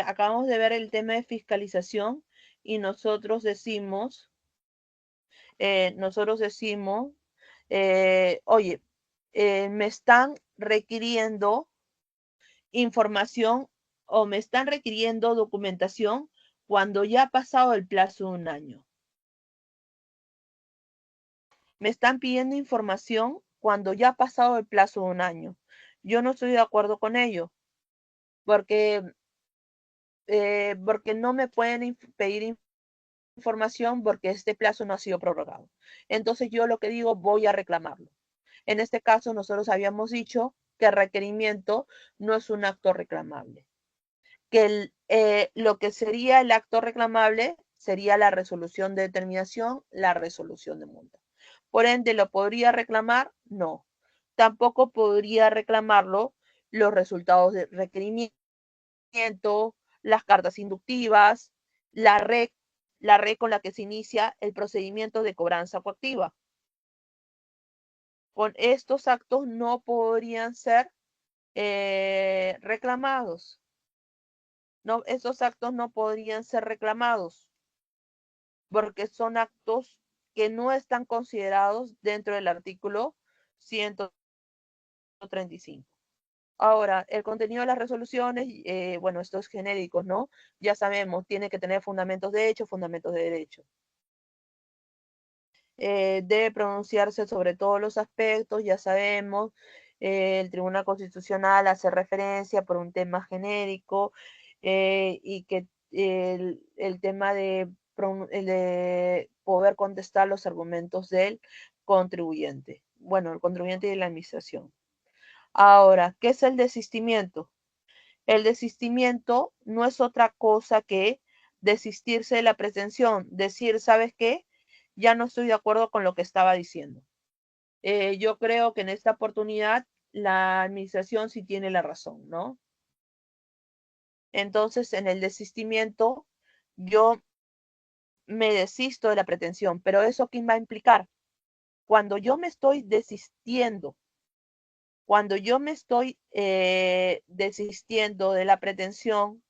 Speaker 1: acabamos de ver el tema de fiscalización y nosotros decimos, oye, me están requiriendo información o me están requiriendo documentación cuando ya ha pasado el plazo de un año. Me están pidiendo información cuando ya ha pasado el plazo de un año. Yo no estoy de acuerdo con ello, porque, porque no me pueden pedir información porque este plazo no ha sido prorrogado. Entonces yo lo que digo, voy a reclamarlo. En este caso, nosotros habíamos dicho que el requerimiento no es un acto reclamable, que lo que sería el acto reclamable sería la resolución de determinación, la resolución de multa. Por ende, ¿lo podría reclamar? No. Tampoco podría reclamarlo los resultados de requerimiento, las cartas inductivas, la red, la red con la que se inicia el procedimiento de cobranza coactiva. Con estos actos no podrían ser reclamados. No, estos actos no podrían ser reclamados porque son actos que no están considerados dentro del artículo 135. Ahora, el contenido de las resoluciones, bueno, estos genéricos, ¿no? Ya sabemos, tiene que tener fundamentos de hecho, fundamentos de derecho. Debe pronunciarse sobre todos los aspectos, ya sabemos, el Tribunal Constitucional hace referencia por un tema genérico y que el tema de poder contestar los argumentos del contribuyente, bueno, el contribuyente y de la administración. Ahora, ¿qué es el desistimiento? El desistimiento no es otra cosa que desistirse de la pretensión, decir, ¿sabes qué? Ya no estoy de acuerdo con lo que estaba diciendo. Yo creo que en esta oportunidad la administración sí tiene la razón, ¿no? Entonces, en el desistimiento, yo me desisto de la pretensión, pero ¿eso qué va a implicar? Cuando yo me estoy desistiendo, cuando yo me estoy desistiendo de la pretensión,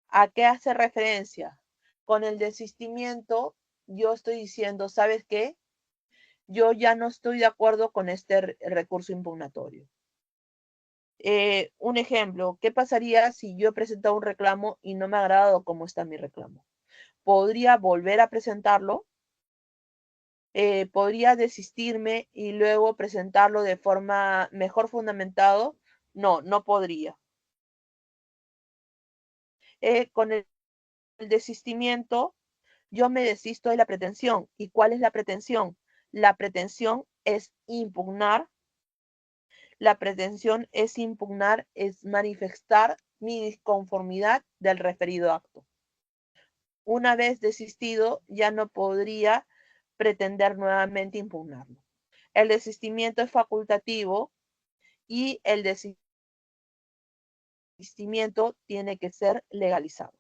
Speaker 1: ¿a qué hace referencia? Con el desistimiento, yo estoy diciendo, ¿sabes qué? Yo ya no estoy de acuerdo con este recurso impugnatorio. Un ejemplo, ¿qué pasaría si yo he presentado un reclamo y no me ha agradado cómo está mi reclamo? ¿Podría volver a presentarlo? ¿Podría desistirme y luego presentarlo de forma mejor fundamentado? No, no podría. Con el desistimiento, yo me desisto de la pretensión. ¿Y cuál es la pretensión? La pretensión es impugnar. La pretensión es impugnar, es manifestar mi disconformidad del referido acto. Una vez desistido, ya no podría pretender nuevamente impugnarlo. El desistimiento es facultativo y el desistimiento tiene que ser legalizado.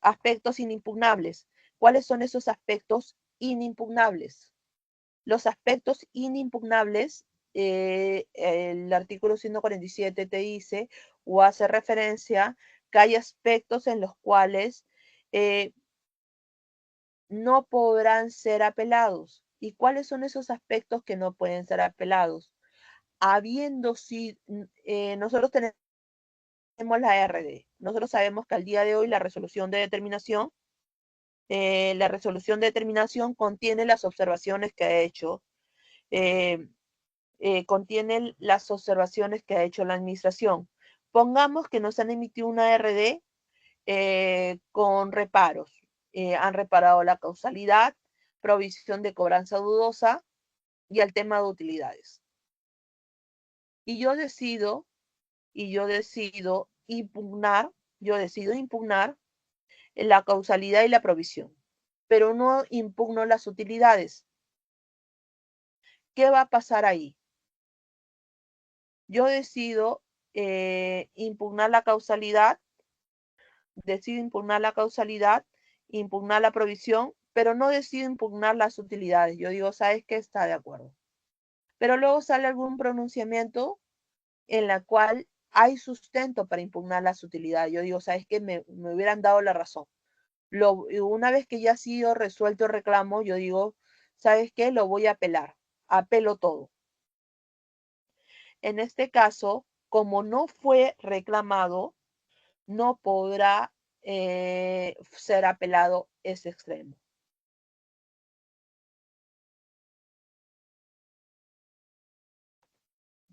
Speaker 1: Aspectos inimpugnables. ¿Cuáles son esos aspectos inimpugnables? Los aspectos inimpugnables, el artículo 147 te dice o hace referencia que hay aspectos en los cuales no podrán ser apelados. ¿Y cuáles son esos aspectos que no pueden ser apelados? Habiendo si nosotros tenemos la RD, nosotros sabemos que al día de hoy la resolución de determinación contiene las observaciones que ha hecho contiene las observaciones que ha hecho la administración. Pongamos que nos han emitido una RD con reparos. Han reparado la causalidad, provisión de cobranza dudosa y el tema de utilidades. Y yo decido impugnar la causalidad y la provisión, pero no impugno las utilidades. ¿Qué va a pasar ahí? Yo decido impugnar la causalidad, impugnar la provisión, pero no decido impugnar las utilidades. Yo digo, ¿sabes qué? Está de acuerdo. Pero luego sale algún pronunciamiento en la cual hay sustento para impugnar las utilidades. Yo digo, ¿sabes qué? Me hubieran dado la razón. Una vez que ya ha sido resuelto el reclamo, yo digo, ¿sabes qué? Lo voy a apelar. Apelo todo. En este caso, como no fue reclamado, no podrá ser apelado ese extremo.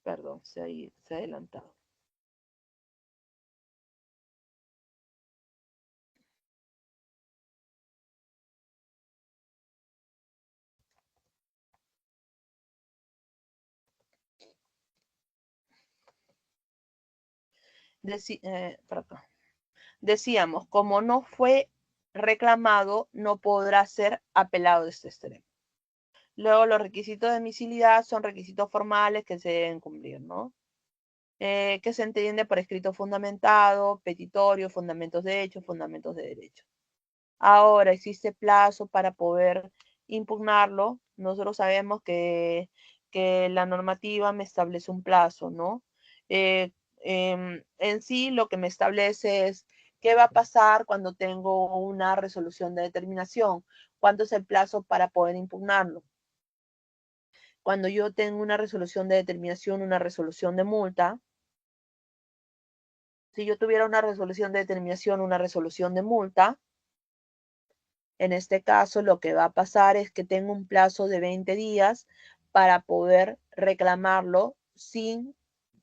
Speaker 1: Perdón, se ha adelantado. Decíamos, como no fue reclamado, no podrá ser apelado de este extremo. Luego, los requisitos de admisibilidad son requisitos formales que se deben cumplir, ¿no? Que se entiende por escrito fundamentado, petitorio, fundamentos de hecho, fundamentos de derecho. Ahora, existe plazo para poder impugnarlo. Nosotros sabemos que la normativa me establece un plazo, ¿no? En sí, lo que me establece es qué va a pasar cuando tengo una resolución de determinación, cuánto es el plazo para poder impugnarlo. Cuando yo tengo una resolución de determinación, una resolución de multa, si yo tuviera una resolución de determinación, una resolución de multa, en este caso lo que va a pasar es que tengo un plazo de 20 días para poder reclamarlo sin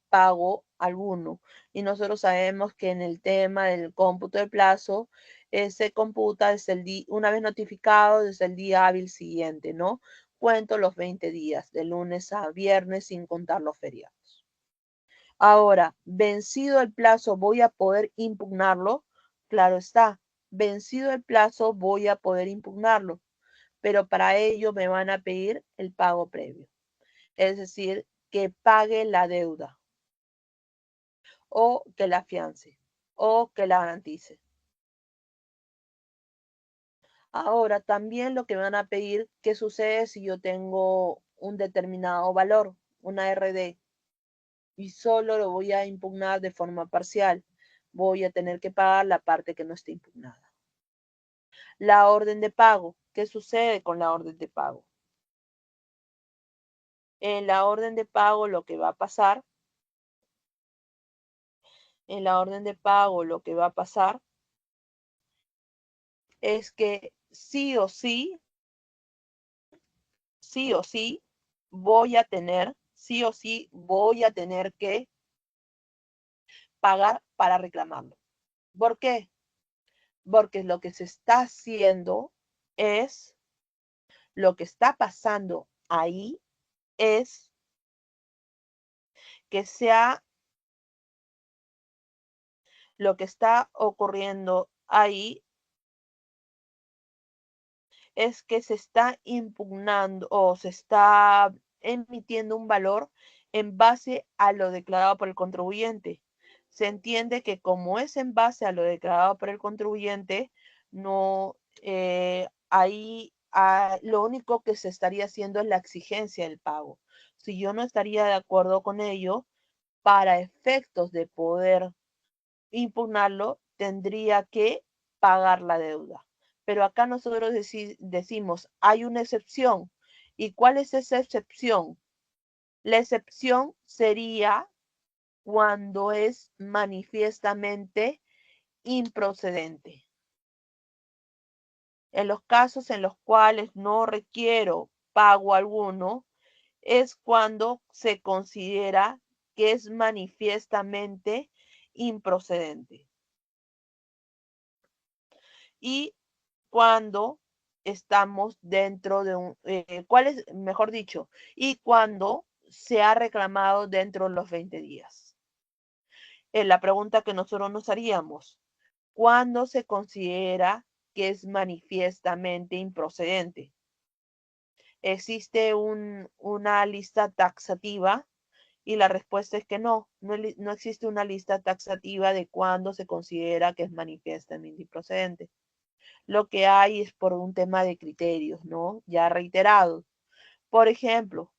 Speaker 1: pago alguno. Y nosotros sabemos que en el tema del cómputo del plazo se computa desde una vez notificado desde el día hábil siguiente, ¿no? Cuento los 20 días, de lunes a viernes sin contar los feriados. Ahora, vencido el plazo, ¿voy a poder impugnarlo? Claro está, vencido el plazo, voy a poder impugnarlo, pero para ello me van a pedir el pago previo, es decir, que pague la deuda o que la afiance o que la garantice. Ahora, también lo que me van a pedir, ¿qué sucede si yo tengo un determinado valor, una RD, y solo lo voy a impugnar de forma parcial? Voy a tener que pagar la parte que no esté impugnada. La orden de pago. ¿Qué sucede con la orden de pago? En la orden de pago lo que va a pasar, es que sí o sí, voy a tener que pagar para reclamarlo. ¿Por qué? Porque lo que se está haciendo es, lo que está pasando ahí es que lo que está ocurriendo ahí es que se está impugnando o se está emitiendo un valor en base a lo declarado por el contribuyente. Se entiende que como es en base a lo declarado por el contribuyente, no ahí lo único que se estaría haciendo es la exigencia del pago. Si yo no estaría de acuerdo con ello, para efectos de poder impugnarlo, tendría que pagar la deuda. Pero acá nosotros decimos, hay una excepción. ¿Y cuál es esa excepción? La excepción sería cuando es manifiestamente improcedente. En los casos en los cuales no requiero pago alguno, es cuando se considera que es manifiestamente improcedente. Y cuando estamos dentro de un, ¿cuál es, mejor dicho, y cuando se ha reclamado dentro de los 20 días? La pregunta que nosotros nos haríamos, ¿cuándo se considera que es manifiestamente improcedente? ¿Existe una lista taxativa? Y la respuesta es que no existe una lista taxativa de cuándo se considera que es manifiestamente improcedente. Lo que hay es por un tema de criterios, ¿no? Ya reiterados. Por ejemplo,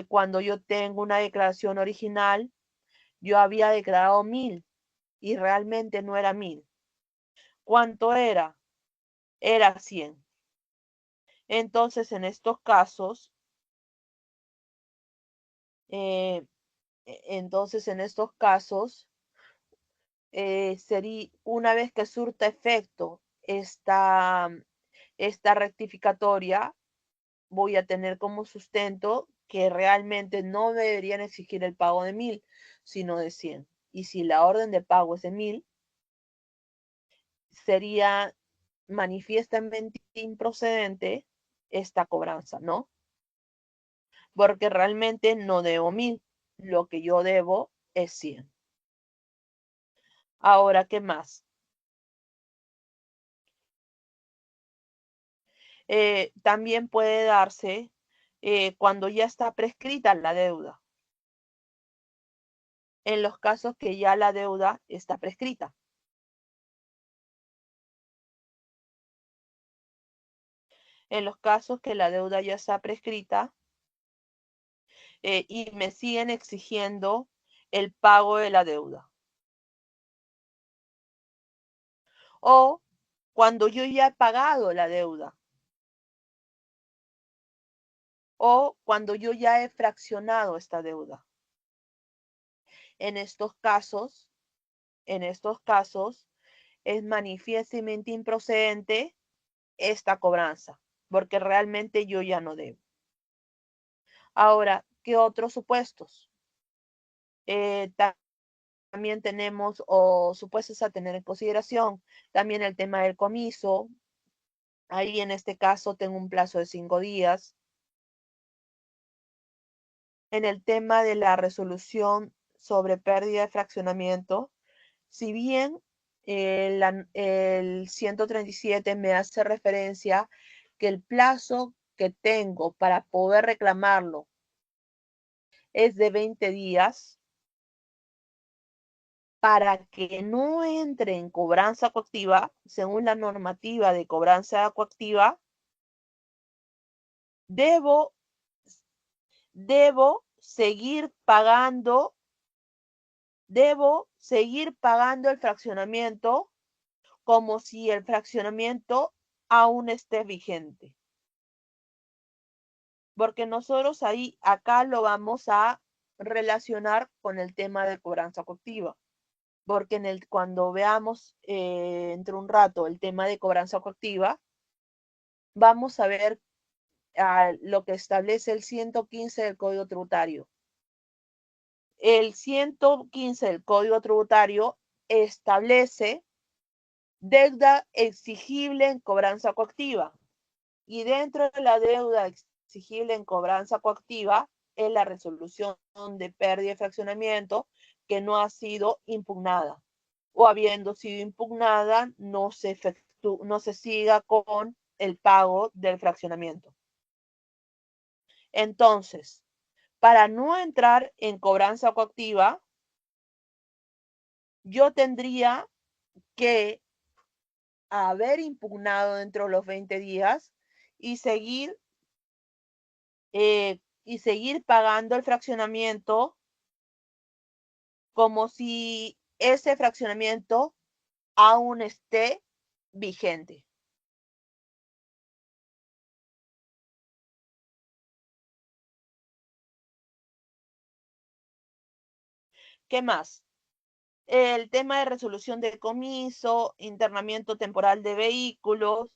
Speaker 1: cuando yo tengo una declaración original, yo había declarado 1000 y realmente no era 1000. ¿Cuánto era? Era 100. Entonces, en estos casos, eh, sería una vez que surta efecto esta rectificatoria, voy a tener como sustento que realmente no deberían exigir el pago de 1000, sino de 100. Y si la orden de pago es de 1000, sería manifiestamente improcedente esta cobranza, ¿no? Porque realmente no debo 1000, lo que yo debo es 100. Ahora, ¿qué más? También puede darse cuando ya está prescrita la deuda, en los casos que ya la deuda está prescrita. En los casos que la deuda ya está prescrita y me siguen exigiendo el pago de la deuda. O cuando yo ya he pagado la deuda. O cuando yo ya he fraccionado esta deuda. En estos casos, es manifiestamente improcedente esta cobranza, porque realmente yo ya no debo. Ahora, ¿qué otros supuestos? También tenemos supuestos a tener en consideración, también el tema del comiso. Ahí en este caso tengo un plazo de 5 días. En el tema de la resolución sobre pérdida de fraccionamiento, si bien el 137 me hace referencia que el plazo que tengo para poder reclamarlo es de 20 días, para que no entre en cobranza coactiva, según la normativa de cobranza coactiva, debo seguir pagando el fraccionamiento como si el fraccionamiento aún esté vigente. Porque nosotros acá lo vamos a relacionar con el tema de cobranza coactiva. Porque cuando veamos entre un rato el tema de cobranza coactiva, vamos a ver lo que establece el 115 del Código Tributario. El 115 del Código Tributario establece deuda exigible en cobranza coactiva. Y dentro de la deuda exigible en cobranza coactiva es la resolución de pérdida de fraccionamiento que no ha sido impugnada. O habiendo sido impugnada, no se siga con el pago del fraccionamiento. Entonces, para no entrar en cobranza coactiva, yo tendría que haber impugnado dentro de los 20 días y seguir pagando el fraccionamiento como si ese fraccionamiento aún esté vigente. ¿Qué más? El tema de resolución de comiso, internamiento temporal de vehículos.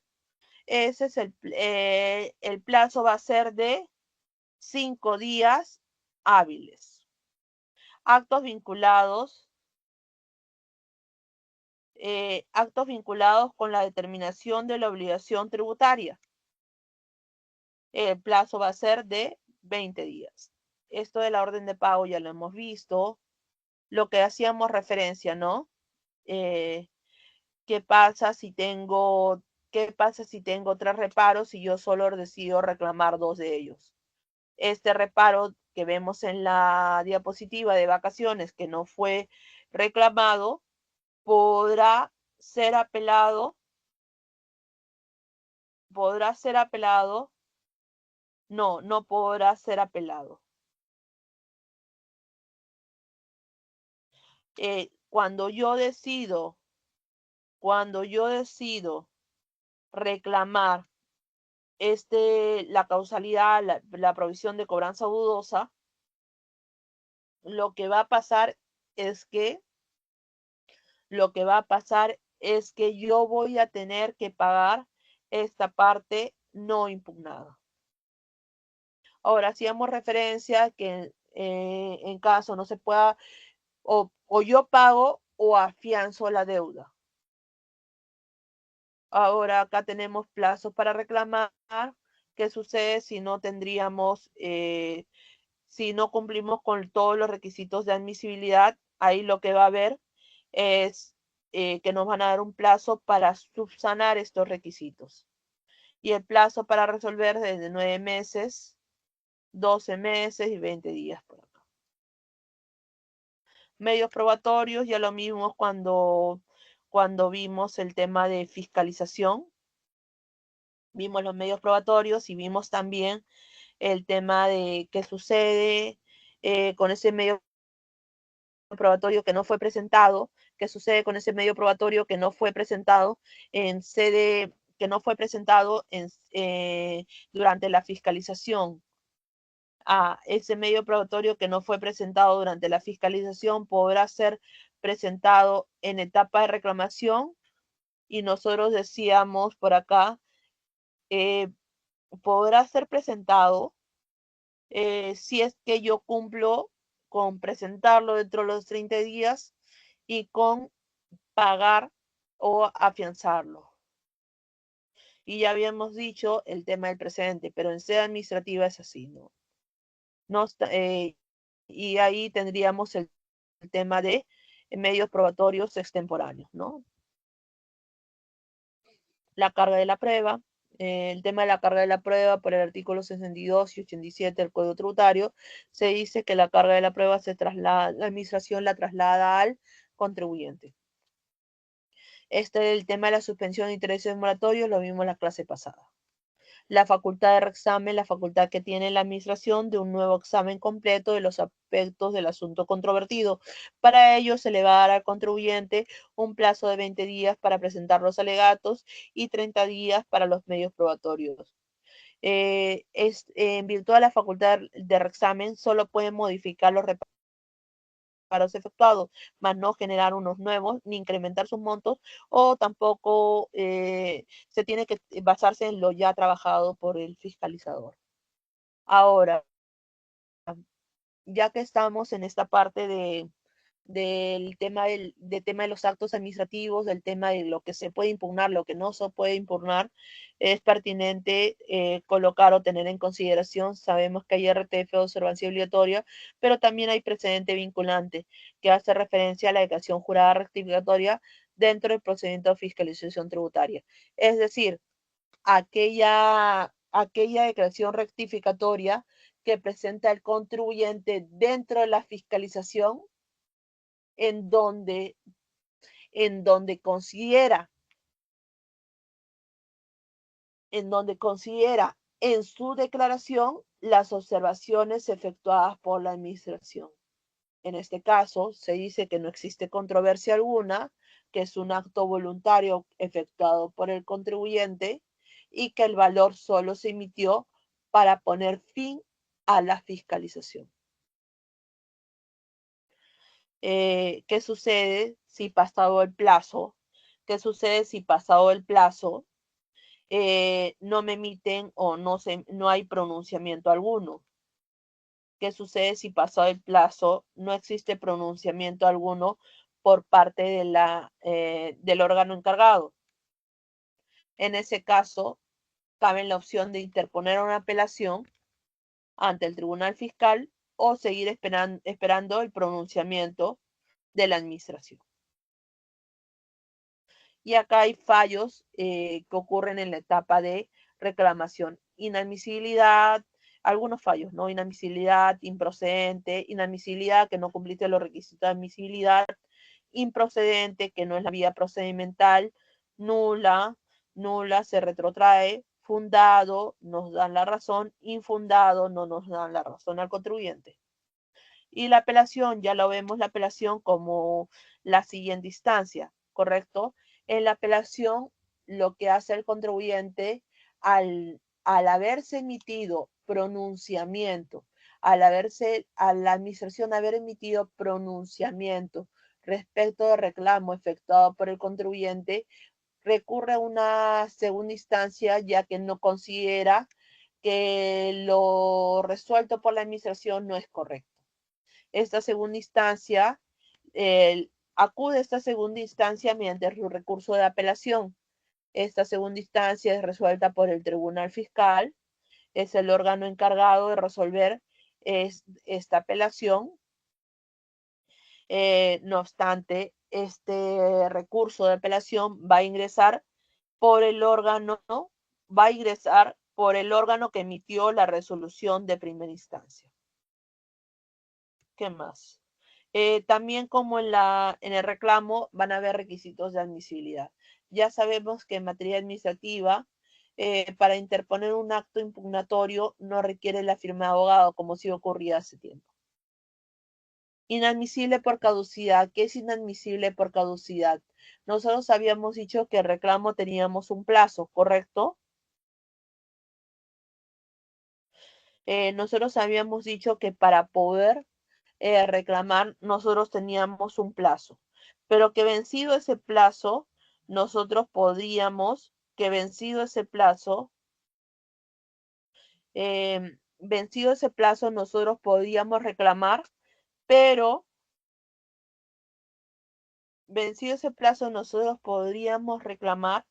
Speaker 1: Ese es el plazo va a ser de 5 días hábiles. Actos vinculados con la determinación de la obligación tributaria. El plazo va a ser de 20 días. Esto de la orden de pago ya lo hemos visto. Lo que hacíamos referencia, ¿no? ¿Qué pasa si tengo 3 reparos y yo solo decido reclamar 2 de ellos? Este reparo que vemos en la diapositiva de vacaciones que no fue reclamado, podrá ser apelado. No, no podrá ser apelado. Cuando yo decido reclamar la causalidad, la provisión de cobranza dudosa, lo que va a pasar es que yo voy a tener que pagar esta parte no impugnada. Ahora, hacíamos referencia que en caso no se pueda, o yo pago o afianzo la deuda. Ahora acá tenemos plazos para reclamar. ¿Qué sucede si no si no cumplimos con todos los requisitos de admisibilidad? Ahí lo que va a haber es que nos van a dar un plazo para subsanar estos requisitos. Y el plazo para resolver desde 9 meses, 12 meses y 20 días por acá. Medios probatorios, ya lo mismo cuando vimos el tema de fiscalización. Vimos los medios probatorios y vimos también el tema de qué sucede con ese medio probatorio que no fue presentado, qué sucede con ese medio probatorio que no fue presentado en sede, que no fue presentado durante la fiscalización. Ese medio probatorio que no fue presentado durante la fiscalización podrá ser presentado en etapa de reclamación, y nosotros decíamos por acá, podrá ser presentado si es que yo cumplo con presentarlo dentro de los 30 días y con pagar o afianzarlo. Y ya habíamos dicho el tema del precedente, pero en sede administrativa es así, ¿no? Y ahí tendríamos el tema de medios probatorios extemporáneos, ¿no? La carga de la prueba. El tema de la carga de la prueba por el artículo 62 y 87 del Código Tributario, se dice que la carga de la prueba la administración la traslada al contribuyente. El tema de la suspensión de intereses moratorios lo vimos en la clase pasada. La facultad de reexamen, la facultad que tiene la administración de un nuevo examen completo de los aspectos del asunto controvertido. Para ello se le va a dar al contribuyente un plazo de 20 días para presentar los alegatos y 30 días para los medios probatorios. En virtud de la facultad de reexamen, solo pueden modificar los reparos efectuados, más no generar unos nuevos, ni incrementar sus montos, o tampoco se tiene que basarse en lo ya trabajado por el fiscalizador. Ahora, ya que estamos en esta parte del tema de los actos administrativos, del tema de lo que se puede impugnar, lo que no se puede impugnar, es pertinente colocar o tener en consideración. Sabemos que hay RTF de observancia obligatoria, pero también hay precedente vinculante que hace referencia a la declaración jurada rectificatoria dentro del procedimiento de fiscalización tributaria. Es decir, aquella declaración rectificatoria que presenta el contribuyente dentro de la fiscalización, en donde considera en su declaración las observaciones efectuadas por la administración. En este caso, se dice que no existe controversia alguna, que es un acto voluntario efectuado por el contribuyente y que el valor solo se emitió para poner fin a la fiscalización. ¿Qué sucede si pasado el plazo? ¿Qué sucede si pasado el plazo no me emiten o no hay pronunciamiento alguno? ¿Qué sucede si pasado el plazo no existe pronunciamiento alguno por parte del órgano encargado? En ese caso, cabe la opción de interponer una apelación ante el Tribunal Fiscal o seguir esperando el pronunciamiento de la administración. Y acá hay fallos que ocurren en la etapa de reclamación. Inadmisibilidad, algunos fallos, ¿no? Inadmisibilidad, improcedente, inadmisibilidad que no cumpliste los requisitos de admisibilidad, improcedente que no es la vía procedimental, nula, se retrotrae, fundado, nos dan la razón, infundado, no nos dan la razón al contribuyente. Y la apelación, ya lo vemos la apelación como la siguiente instancia, ¿correcto? En la apelación, lo que hace el contribuyente al haberse emitido pronunciamiento, a la administración haber emitido pronunciamiento respecto del reclamo efectuado por el contribuyente, recurre a una segunda instancia ya que no considera que lo resuelto por la administración no es correcto. Esta segunda instancia, acude a esta segunda instancia mediante su recurso de apelación. Esta segunda instancia es resuelta por el Tribunal Fiscal, es el órgano encargado de resolver esta apelación. No obstante, este recurso de apelación va a ingresar por el órgano, que emitió la resolución de primera instancia. ¿Qué más? También como en el reclamo van a haber requisitos de admisibilidad. Ya sabemos que en materia administrativa, para interponer un acto impugnatorio no requiere la firma de abogado, como sí ocurría hace tiempo. Inadmisible por caducidad. ¿Qué es inadmisible por caducidad? Nosotros habíamos dicho que el reclamo teníamos un plazo, ¿correcto? Nosotros habíamos dicho que para poder reclamar, nosotros teníamos un plazo, pero que vencido ese plazo, nosotros podríamos, nosotros podíamos reclamar, pero vencido ese plazo, nosotros podríamos reclamar,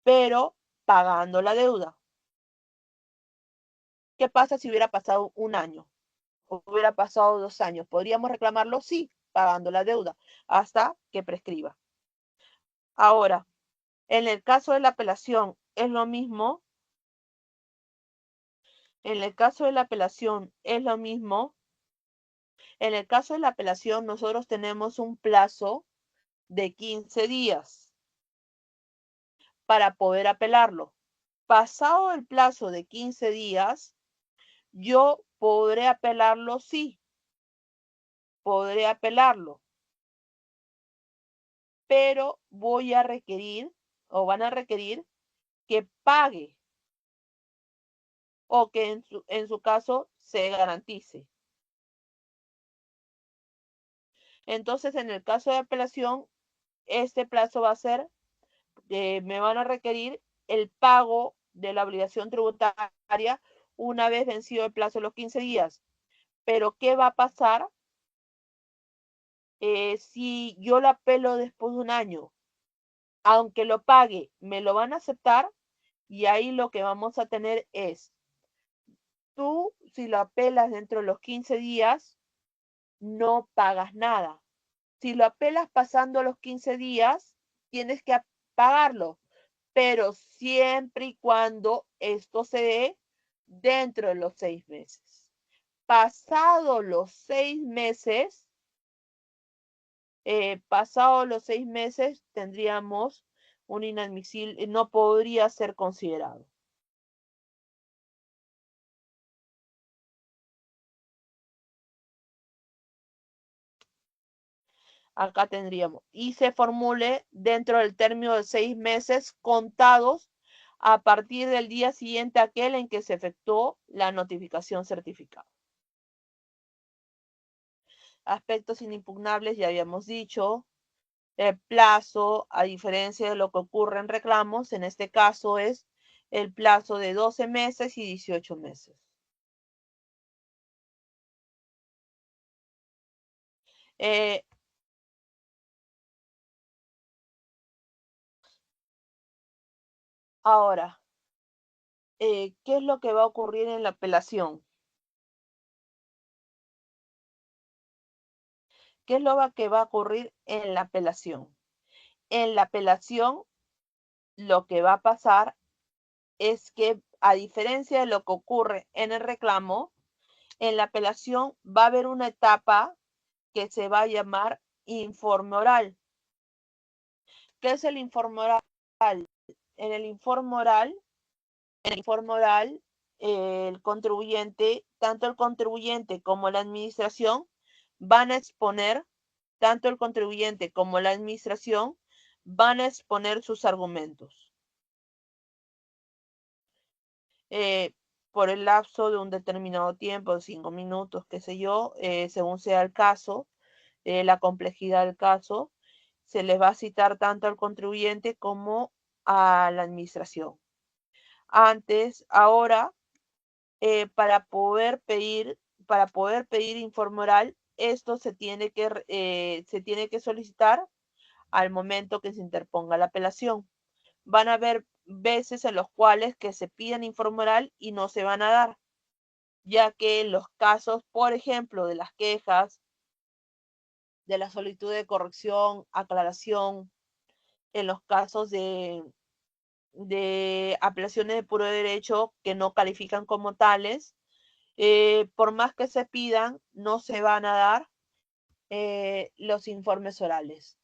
Speaker 1: pero pagando la deuda. ¿Qué pasa si hubiera pasado un año? O hubiera pasado 2 años. ¿Podríamos reclamarlo? Sí, pagando la deuda, hasta que prescriba. Ahora, en el caso de la apelación, es lo mismo. En el caso de la apelación, es lo mismo. En el caso de la apelación, nosotros tenemos un plazo de 15 días para poder apelarlo. Pasado el plazo de 15 días, yo podré apelarlo, sí. Podré apelarlo. Pero voy a requerir, o van a requerir, que pague o que en su caso se garantice. Entonces, en el caso de apelación, este plazo va a ser, me van a requerir el pago de la obligación tributaria una vez vencido el plazo de los 15 días. Pero, ¿qué va a pasar si yo lo apelo después de un año? Aunque lo pague, me lo van a aceptar y ahí lo que vamos a tener es, tú si lo apelas dentro de los 15 días, no pagas nada. Si lo apelas pasando los 15 días, tienes que pagarlo, pero siempre y cuando esto se dé dentro de los 6 meses. Pasado los 6 meses, tendríamos un inadmisible, no podría ser considerado. Acá tendríamos, y se formule dentro del término de 6 meses contados a partir del día siguiente a aquel en que se efectuó la notificación certificada. Aspectos inimpugnables, ya habíamos dicho. El plazo, a diferencia de lo que ocurre en reclamos, en este caso es el plazo de 12 meses y 18 meses. Ahora, ¿qué es lo que va a ocurrir en la apelación? ¿Qué es lo que va a ocurrir en la apelación? En la apelación, lo que va a pasar es que, a diferencia de lo que ocurre en el reclamo, en la apelación va a haber una etapa que se va a llamar informe oral. ¿Qué es el informe oral? En el informe oral, el contribuyente, tanto el contribuyente como la administración, van a exponer, tanto el contribuyente como la administración, van a exponer sus argumentos. Por el lapso de un determinado tiempo, 5 minutos, qué sé yo, según sea el caso, la complejidad del caso, se les va a citar tanto al contribuyente como a la administración. Ahora, para poder pedir informe oral, esto se tiene que solicitar al momento que se interponga la apelación. Van a haber veces en los cuales que se piden informe oral y no se van a dar, ya que en los casos, por ejemplo, de las quejas, de la solicitud de corrección, aclaración, en los casos de apelaciones de puro derecho que no califican como tales, por más que se pidan, no se van a dar los informes orales.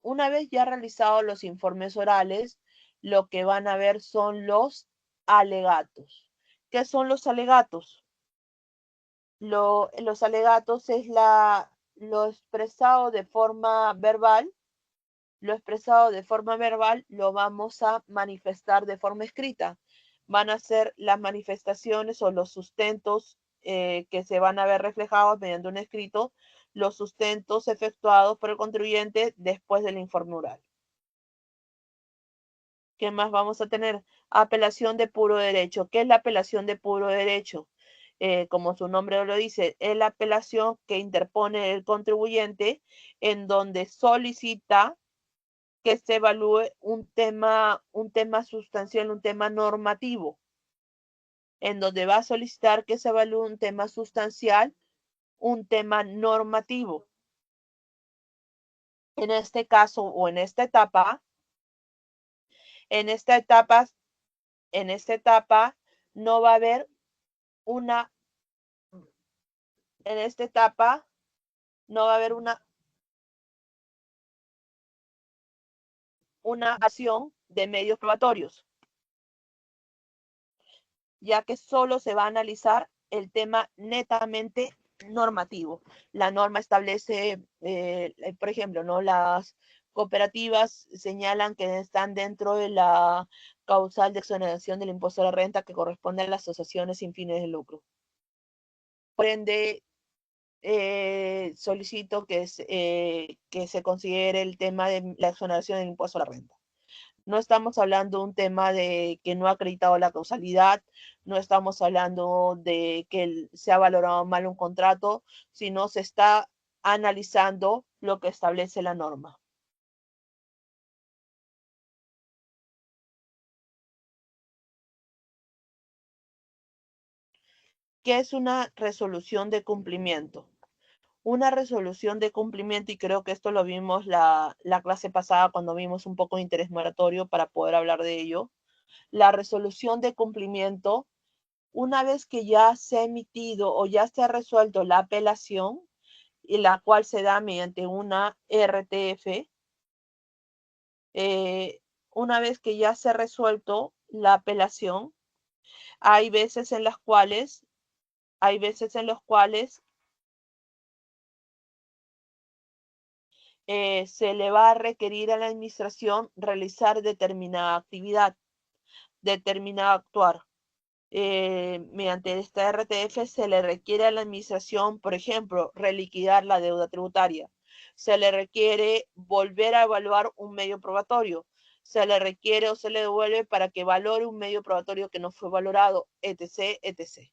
Speaker 1: Una vez ya realizados los informes orales, lo que van a ver son los alegatos. ¿Qué son los alegatos? Los alegatos es lo expresado de forma verbal. Lo expresado de forma verbal lo vamos a manifestar de forma escrita. Van a ser las manifestaciones o los sustentos que se van a ver reflejados mediante un escrito, los sustentos efectuados por el contribuyente después del informe oral. ¿Qué más vamos a tener? Apelación de puro derecho. ¿Qué es la apelación de puro derecho? Como su nombre lo dice, es la apelación que interpone el contribuyente en donde solicita que se evalúe un tema sustancial, un tema normativo, en donde va a solicitar que se evalúe un tema sustancial, un tema normativo. En este caso o en esta etapa, en esta etapa, no va a haber una, en esta etapa no va a haber una acción de medios probatorios, ya que solo se va a analizar el tema netamente normativo. La norma establece, por ejemplo, ¿no? Las cooperativas señalan que están dentro de la causal de exoneración del impuesto a la renta que corresponde a las asociaciones sin fines de lucro. Por ende, solicito que se considere el tema de la exoneración del impuesto a la renta. No estamos hablando de un tema de que no ha acreditado la causalidad, no estamos hablando de que se ha valorado mal un contrato, sino se está analizando lo que establece la norma. ¿Qué es una resolución de cumplimiento? Una resolución de cumplimiento, y creo que esto lo vimos la clase pasada cuando vimos un poco de interés moratorio para poder hablar de ello. La resolución de cumplimiento, una vez que ya se ha emitido o ya se ha resuelto la apelación, y la cual se da mediante una RTF, una vez que ya se ha resuelto la apelación, hay veces en las cuales, se le va a requerir a la administración realizar determinada actividad, determinado actuar. Mediante esta RTF se le requiere a la administración, por ejemplo, reliquidar la deuda tributaria. Se le requiere volver a evaluar un medio probatorio. Se le requiere o se le devuelve para que valore un medio probatorio que no fue valorado, etc., etc.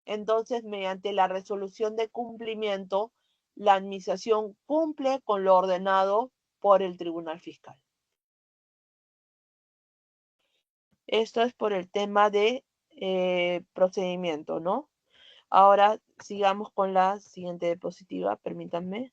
Speaker 1: Entonces, mediante la resolución de cumplimiento, la administración cumple con lo ordenado por el Tribunal Fiscal. Esto es por el tema de procedimiento, ¿no? Ahora sigamos con la siguiente diapositiva, permítanme.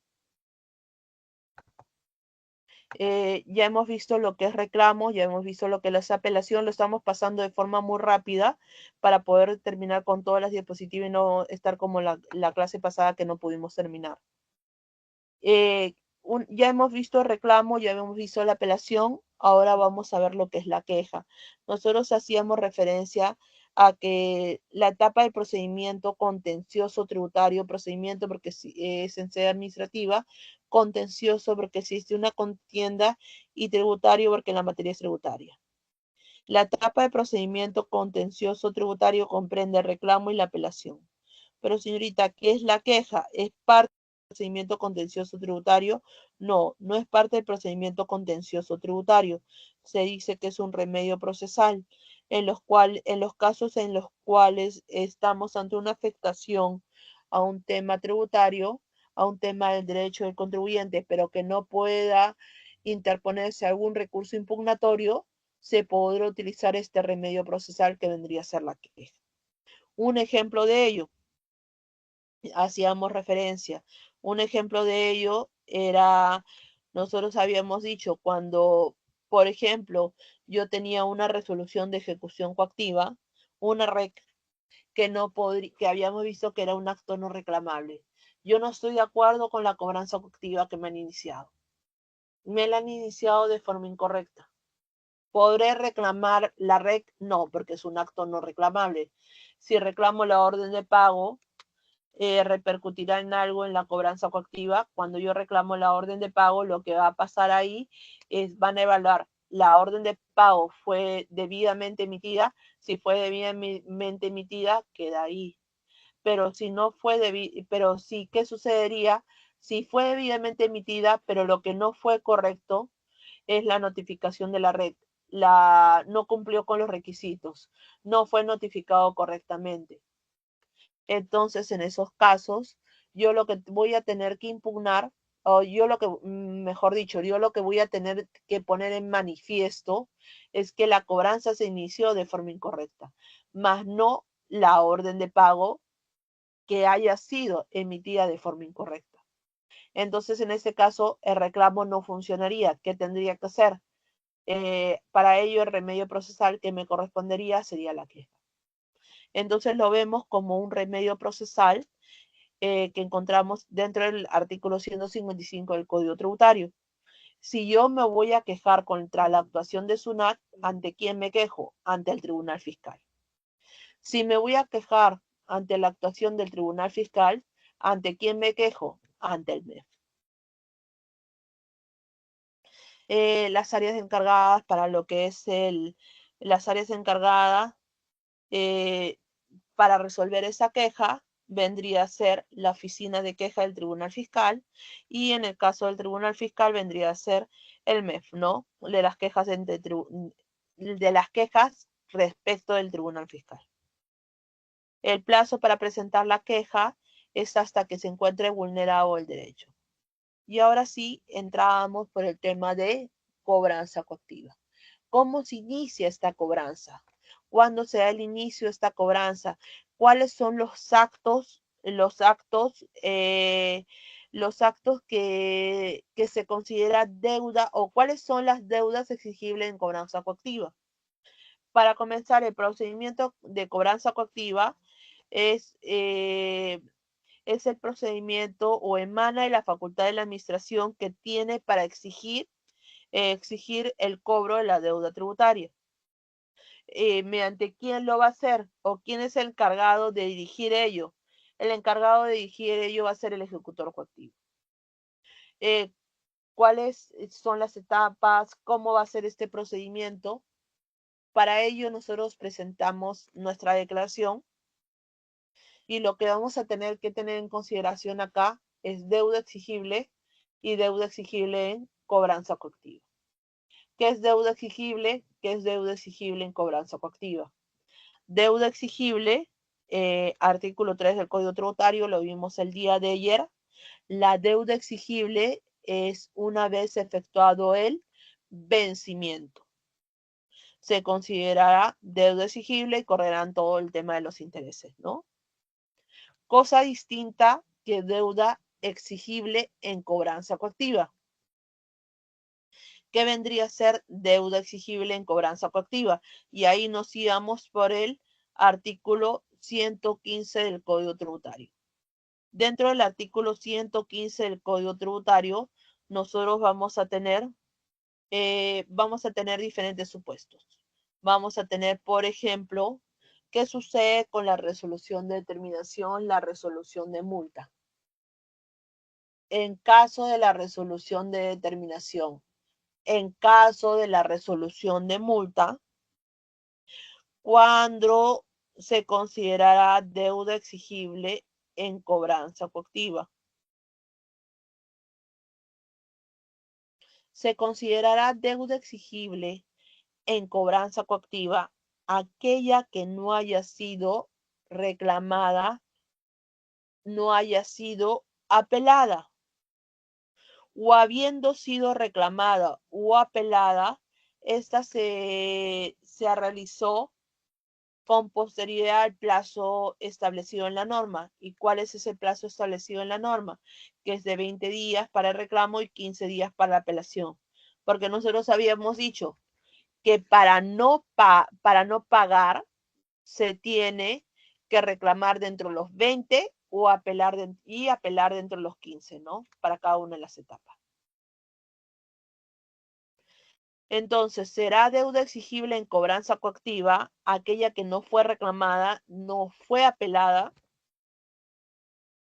Speaker 1: Ya hemos visto lo que es reclamo, ya hemos visto lo que es apelación, lo estamos pasando de forma muy rápida para poder terminar con todas las diapositivas y no estar como la clase pasada que no pudimos terminar. Ya hemos visto el reclamo, ya hemos visto la apelación, ahora vamos a ver lo que es la queja. Nosotros hacíamos referencia a que la etapa del procedimiento contencioso tributario, procedimiento porque es en sede administrativa, contencioso porque existe una contienda y tributario porque la materia es tributaria. La etapa de procedimiento contencioso tributario comprende el reclamo y la apelación. Pero señorita, ¿qué es la queja? ¿Es parte del procedimiento contencioso tributario? No, no es parte del procedimiento contencioso tributario. Se dice que es un remedio procesal, en los casos en los cuales estamos ante una afectación a un tema tributario, a un tema del derecho del contribuyente, pero que no pueda interponerse algún recurso impugnatorio, se podrá utilizar este remedio procesal que vendría a ser la queja. Un ejemplo de ello, hacíamos referencia, un ejemplo de ello era, nosotros habíamos dicho, cuando, por ejemplo, yo tenía una resolución de ejecución coactiva, una REC, que habíamos visto que era un acto no reclamable. Yo no estoy de acuerdo con la cobranza coactiva que me han iniciado. Me la han iniciado de forma incorrecta. ¿Podré reclamar la REC? No, porque es un acto no reclamable. Si reclamo la orden de pago, repercutirá en algo en la cobranza coactiva. Cuando yo reclamo la orden de pago, lo que va a pasar ahí es, van a evaluar, la orden de pago fue debidamente emitida. Si fue debidamente emitida, queda ahí. Pero si no fue pero sí, ¿qué sucedería? Si fue debidamente emitida, pero lo que no fue correcto es la notificación de la red. No cumplió con los requisitos, no fue notificado correctamente. Entonces, en esos casos, yo lo que voy a tener que impugnar, o yo lo que, mejor dicho, yo lo que voy a tener que poner en manifiesto es que la cobranza se inició de forma incorrecta, más no la orden de pago que haya sido emitida de forma incorrecta. Entonces, en este caso, el reclamo no funcionaría. ¿Qué tendría que hacer? Para ello, el remedio procesal que me correspondería sería la queja. Entonces, lo vemos como un remedio procesal que encontramos dentro del artículo 155 del Código Tributario. Si yo me voy a quejar contra la actuación de SUNAT, ¿ante quién me quejo? Ante el Tribunal Fiscal. Si me voy a quejar ante la actuación del Tribunal Fiscal, ¿ante quién me quejo? Ante el MEF. Las áreas encargadas para lo que es las áreas encargadas para resolver esa queja vendría a ser la oficina de queja del Tribunal Fiscal y en el caso del Tribunal Fiscal vendría a ser el MEF, ¿no? De las quejas respecto del Tribunal Fiscal. El plazo para presentar la queja es hasta que se encuentre vulnerado el derecho. Y ahora sí, entrábamos por el tema de cobranza coactiva. ¿Cómo se inicia esta cobranza? ¿Cuándo se da el inicio de esta cobranza? ¿Cuáles son los actos que se considera deuda o cuáles son las deudas exigibles en cobranza coactiva? Para comenzar, el procedimiento de cobranza coactiva es el procedimiento o emana de la facultad de la administración que tiene para exigir el cobro de la deuda tributaria. ¿Mediante quién lo va a hacer? ¿O quién es el encargado de dirigir ello? El encargado de dirigir ello va a ser el ejecutor coactivo. ¿Cuáles son las etapas? ¿Cómo va a ser este procedimiento? Para ello nosotros presentamos nuestra declaración y lo que vamos a tener que tener en consideración acá es deuda exigible y deuda exigible en cobranza coactiva. ¿Qué es deuda exigible? ¿Qué es deuda exigible en cobranza coactiva? Deuda exigible, artículo 3 del Código Tributario, lo vimos el día de ayer, La deuda exigible es una vez efectuado el vencimiento. Se considerará deuda exigible y correrán todo el tema de los intereses, ¿no? Cosa distinta que deuda exigible en cobranza coactiva. ¿Qué vendría a ser deuda exigible en cobranza coactiva? Y ahí nos íbamos por el artículo 115 del Código Tributario. Dentro del artículo 115 del Código Tributario, nosotros vamos a tener diferentes supuestos. Vamos a tener, por ejemplo, ¿qué sucede con la resolución de determinación, la resolución de multa? En caso de la resolución de determinación, en caso de la resolución de multa, cuando se considerará deuda exigible en cobranza coactiva. Se considerará deuda exigible en cobranza coactiva aquella que no haya sido reclamada, no haya sido apelada, o habiendo sido reclamada o apelada, esta se realizó con posterioridad al plazo establecido en la norma. ¿Y cuál es ese plazo establecido en la norma? Que es de 20 días para el reclamo y 15 días para la apelación. Porque nosotros habíamos dicho que para no pagar se tiene que reclamar dentro de los 20 o apelar dentro de los 15, ¿no? Para cada una de las etapas. Entonces, será deuda exigible en cobranza coactiva aquella que no fue reclamada, no fue apelada,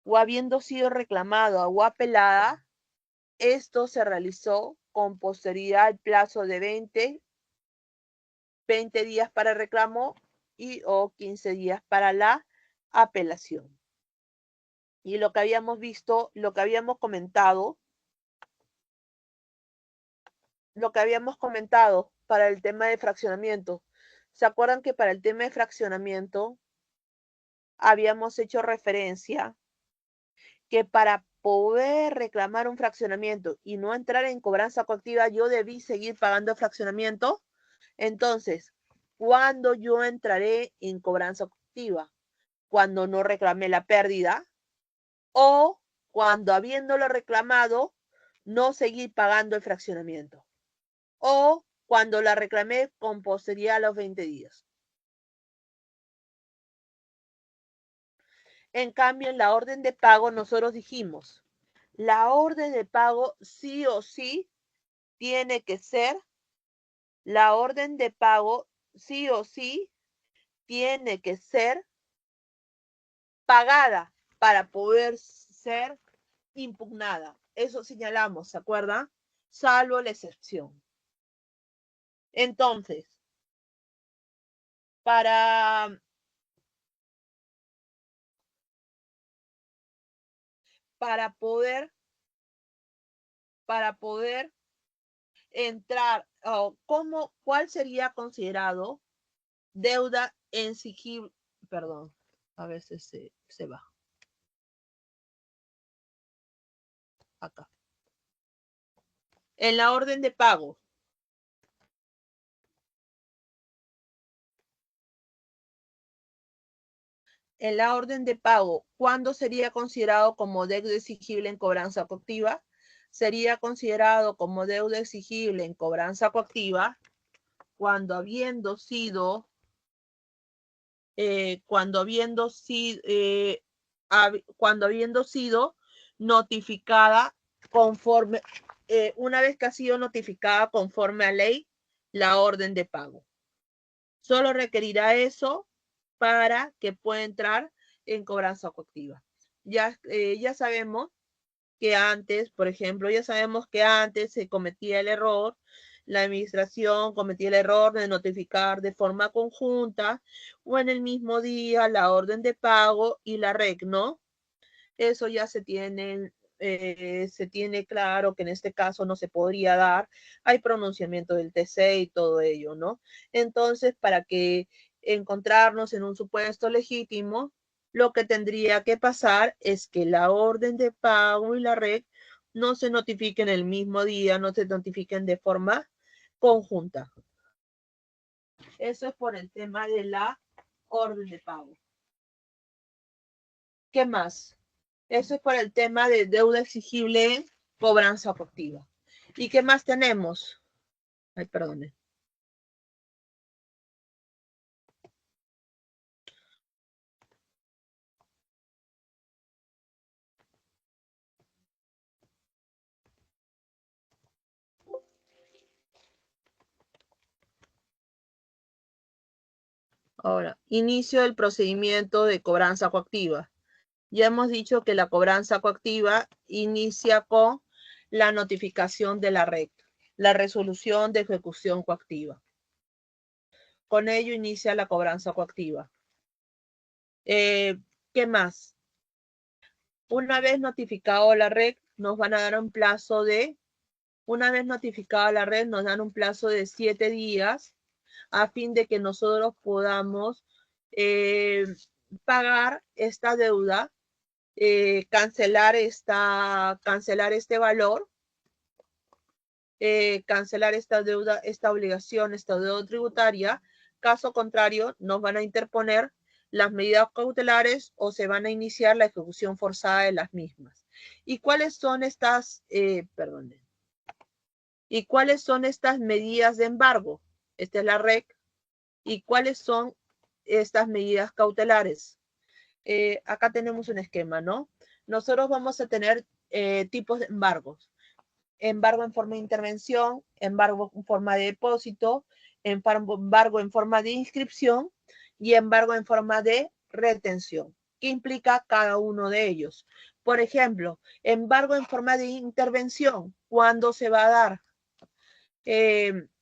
Speaker 1: o habiendo sido reclamada o apelada, esto se realizó con posterioridad al plazo de 20 días para el reclamo o 15 días para la apelación. Y lo que habíamos visto, lo que habíamos comentado para el tema de fraccionamiento. ¿Se acuerdan que para el tema de fraccionamiento habíamos hecho referencia que para poder reclamar un fraccionamiento y no entrar en cobranza coactiva, yo debí seguir pagando fraccionamiento? Entonces, ¿cuándo yo entraré en cobranza coactiva? Cuando no reclamé la pérdida o cuando habiéndolo reclamado, no seguí pagando el fraccionamiento. O cuando la reclamé con posterioridad a los 20 días. En cambio, en la orden de pago nosotros dijimos, la orden de pago sí o sí tiene que ser, la orden de pago sí o sí tiene que ser pagada para poder ser impugnada. Eso señalamos, ¿se acuerdan? Salvo la excepción. Entonces, para poder entrar, ¿cuál sería considerado deuda exigible? Perdón, a veces se va. Acá. En la orden de pago. En la orden de pago, ¿cuándo sería considerado como deuda exigible en cobranza coactiva? Sería considerado como deuda exigible en cobranza coactiva cuando habiendo sido notificada conforme, una vez que ha sido notificada conforme a ley la orden de pago. Solo requerirá eso para que pueda entrar en cobranza coactiva. Ya sabemos que antes, por ejemplo, se cometía el error, la administración cometía el error de notificar de forma conjunta o en el mismo día la orden de pago y la REC, ¿no? Eso ya se tiene claro que en este caso no se podría dar, hay pronunciamiento del TC y todo ello, ¿no? Entonces, para que encontrarnos en un supuesto legítimo, lo que tendría que pasar es que la orden de pago y la REC no se notifiquen el mismo día, no se notifiquen de forma conjunta. Eso es por el tema de la orden de pago. ¿Qué más? Eso es por el tema de deuda exigible en cobranza coactiva. ¿Y qué más tenemos? Ay, perdone. Ahora, inicio del procedimiento de cobranza coactiva. Ya hemos dicho que la cobranza coactiva inicia con la notificación de la REC, la resolución de ejecución coactiva. Con ello inicia la cobranza coactiva. ¿Qué más? Una vez notificado la REC, nos van a dar un plazo de, una vez notificada la REC, nos dan un plazo de 7 días a fin de que nosotros podamos pagar esta deuda, cancelar este valor, cancelar esta deuda, esta obligación, esta deuda tributaria. Caso contrario, nos van a interponer las medidas cautelares o se van a iniciar la ejecución forzada de las mismas. ¿Y cuáles son estas, ¿Y cuáles son estas medidas de embargo? Esta es la REC. ¿Y cuáles son estas medidas cautelares? Acá tenemos un esquema, ¿no? Nosotros vamos a tener tipos de embargos. Embargo en forma de intervención, embargo en forma de depósito, embargo en forma de inscripción y embargo en forma de retención. ¿Qué implica cada uno de ellos? Por ejemplo, embargo en forma de intervención, ¿cuándo se va a dar?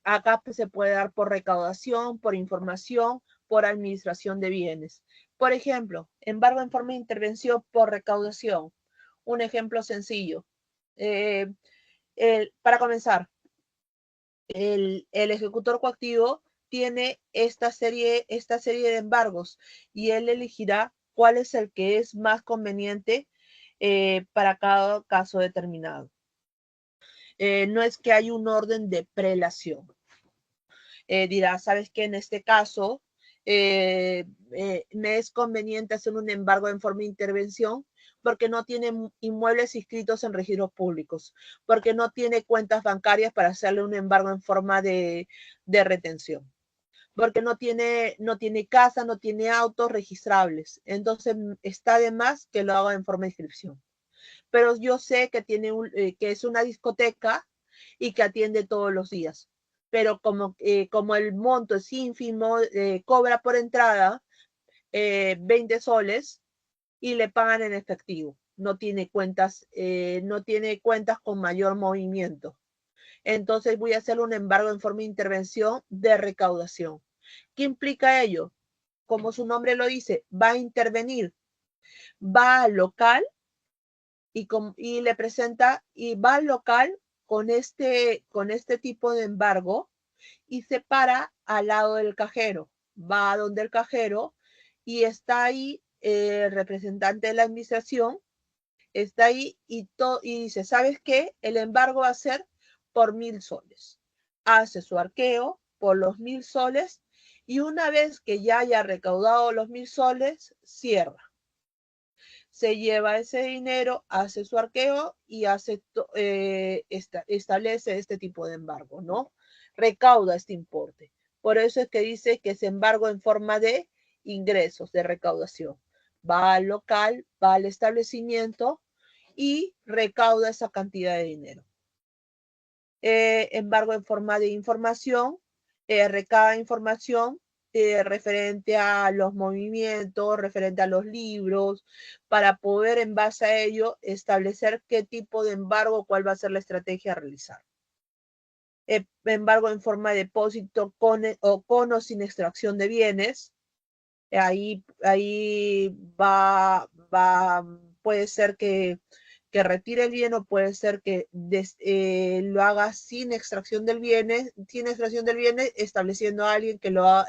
Speaker 1: Acá se puede dar por recaudación, por información, por administración de bienes. Por ejemplo, embargo en forma de intervención por recaudación. Un ejemplo sencillo. Para comenzar, el ejecutor coactivo tiene esta serie de embargos y él elegirá cuál es el que es más conveniente para cada caso determinado. No es que hay un orden de prelación. Dirá, ¿sabes qué? En este caso, me es conveniente hacer un embargo en forma de intervención porque no tiene inmuebles inscritos en registros públicos, porque no tiene cuentas bancarias para hacerle un embargo en forma de retención, porque no tiene casa, no tiene autos registrables. Entonces, está de más que lo haga en forma de inscripción. Pero yo sé que que es una discoteca y que atiende todos los días. Pero como el monto es ínfimo, cobra por entrada 20 soles y le pagan en efectivo. No tiene cuentas con mayor movimiento. Entonces voy a hacer un embargo en forma de intervención de recaudación. ¿Qué implica ello? Como su nombre lo dice, va a intervenir, va al local y le presenta y va al local con este tipo de embargo y se para al lado del cajero. Va a donde el cajero y está ahí el representante de la administración, está ahí y dice, ¿sabes qué? El embargo va a ser por 1.000 soles. Hace su arqueo por los 1.000 soles y una vez que ya haya recaudado los 1.000 soles, cierra. Se lleva ese dinero, hace su arqueo y establece este tipo de embargo, ¿no? Recauda este importe. Por eso es que dice que es embargo en forma de ingresos, de recaudación. Va al local, va al establecimiento y recauda esa cantidad de dinero. Embargo en forma de información, recaba información referente a los movimientos, referente a los libros, para poder en base a ello establecer qué tipo de embargo, cuál va a ser la estrategia a realizar. Embargo en forma de depósito con o sin extracción de bienes. Ahí puede ser que retire el bien o puede ser que lo haga sin extracción del bien, estableciendo a alguien que lo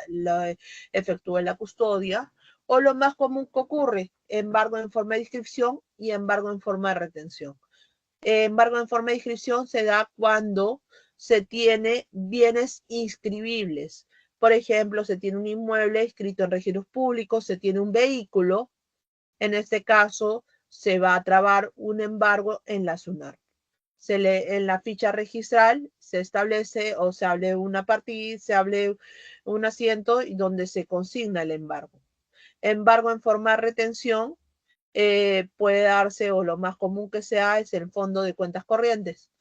Speaker 1: efectúe la custodia, o lo más común que ocurre, embargo en forma de inscripción y embargo en forma de retención. Embargo en forma de inscripción se da cuando se tiene bienes inscribibles. Por ejemplo, se tiene un inmueble inscrito en registros públicos, se tiene un vehículo. En este caso, se va a trabar un embargo en la SUNAT. En la ficha registral se establece o se hable una partida, se hable un asiento y donde se consigna el embargo. Embargo en forma de retención puede darse, o lo más común que sea, es el fondo de cuentas corrientes.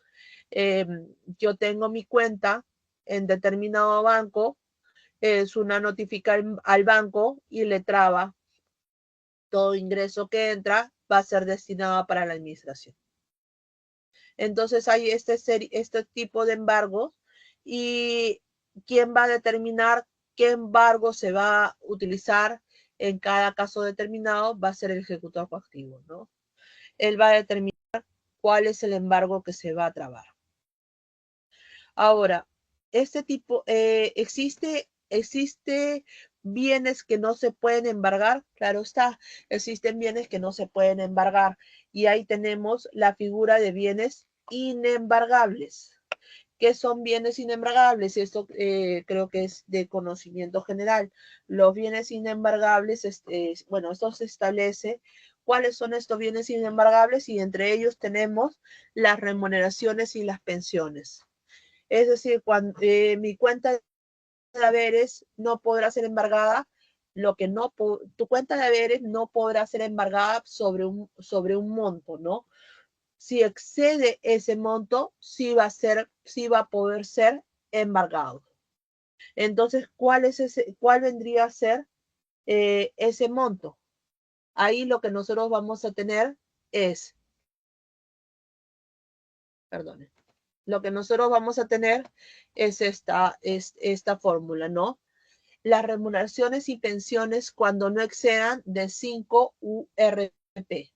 Speaker 1: Yo tengo mi cuenta en determinado banco, SUNAT notifica al banco y le traba todo ingreso que entra va a ser destinado para la administración. Entonces hay este tipo de embargos y quién va a determinar qué embargo se va a utilizar en cada caso determinado va a ser el ejecutor coactivo, ¿no? Él va a determinar cuál es el embargo que se va a trabar. Ahora, este tipo, existe bienes que no se pueden embargar, claro está, existen bienes que no se pueden embargar y ahí tenemos la figura de bienes inembargables. ¿Qué son bienes inembargables? Esto creo que es de conocimiento general. Los bienes inembargables, bueno, esto se establece cuáles son estos bienes inembargables y entre ellos tenemos las remuneraciones y las pensiones. Es decir, cuando mi cuenta de haberes no podrá ser embargada, tu cuenta de haberes no podrá ser embargada sobre un monto, ¿no? Si excede ese monto, sí va a poder ser embargado. Entonces, ¿cuál vendría a ser ese monto? Ahí lo que nosotros vamos a tener es, perdón, lo que nosotros vamos a tener es esta fórmula, ¿no? Las remuneraciones y pensiones cuando no excedan de 5 URP.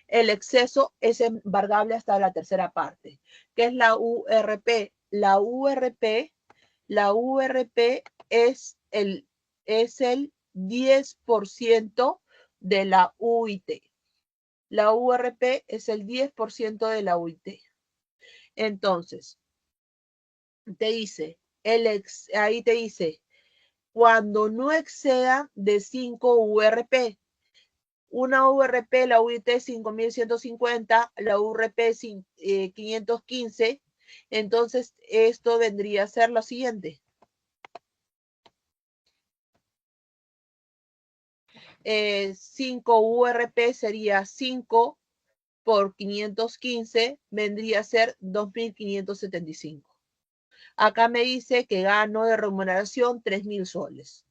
Speaker 1: El exceso es embargable hasta la tercera parte. ¿Qué es la URP? La URP es el 10% de la UIT. La URP es el 10% de la UIT. Entonces, ahí te dice, cuando no exceda de 5 URP. Una URP, la UIT 5150, la URP 515. Entonces, esto vendría a ser lo siguiente. 5 URP sería 5 por 515, vendría a ser 2.575. Acá me dice que gano de remuneración 3.000 soles.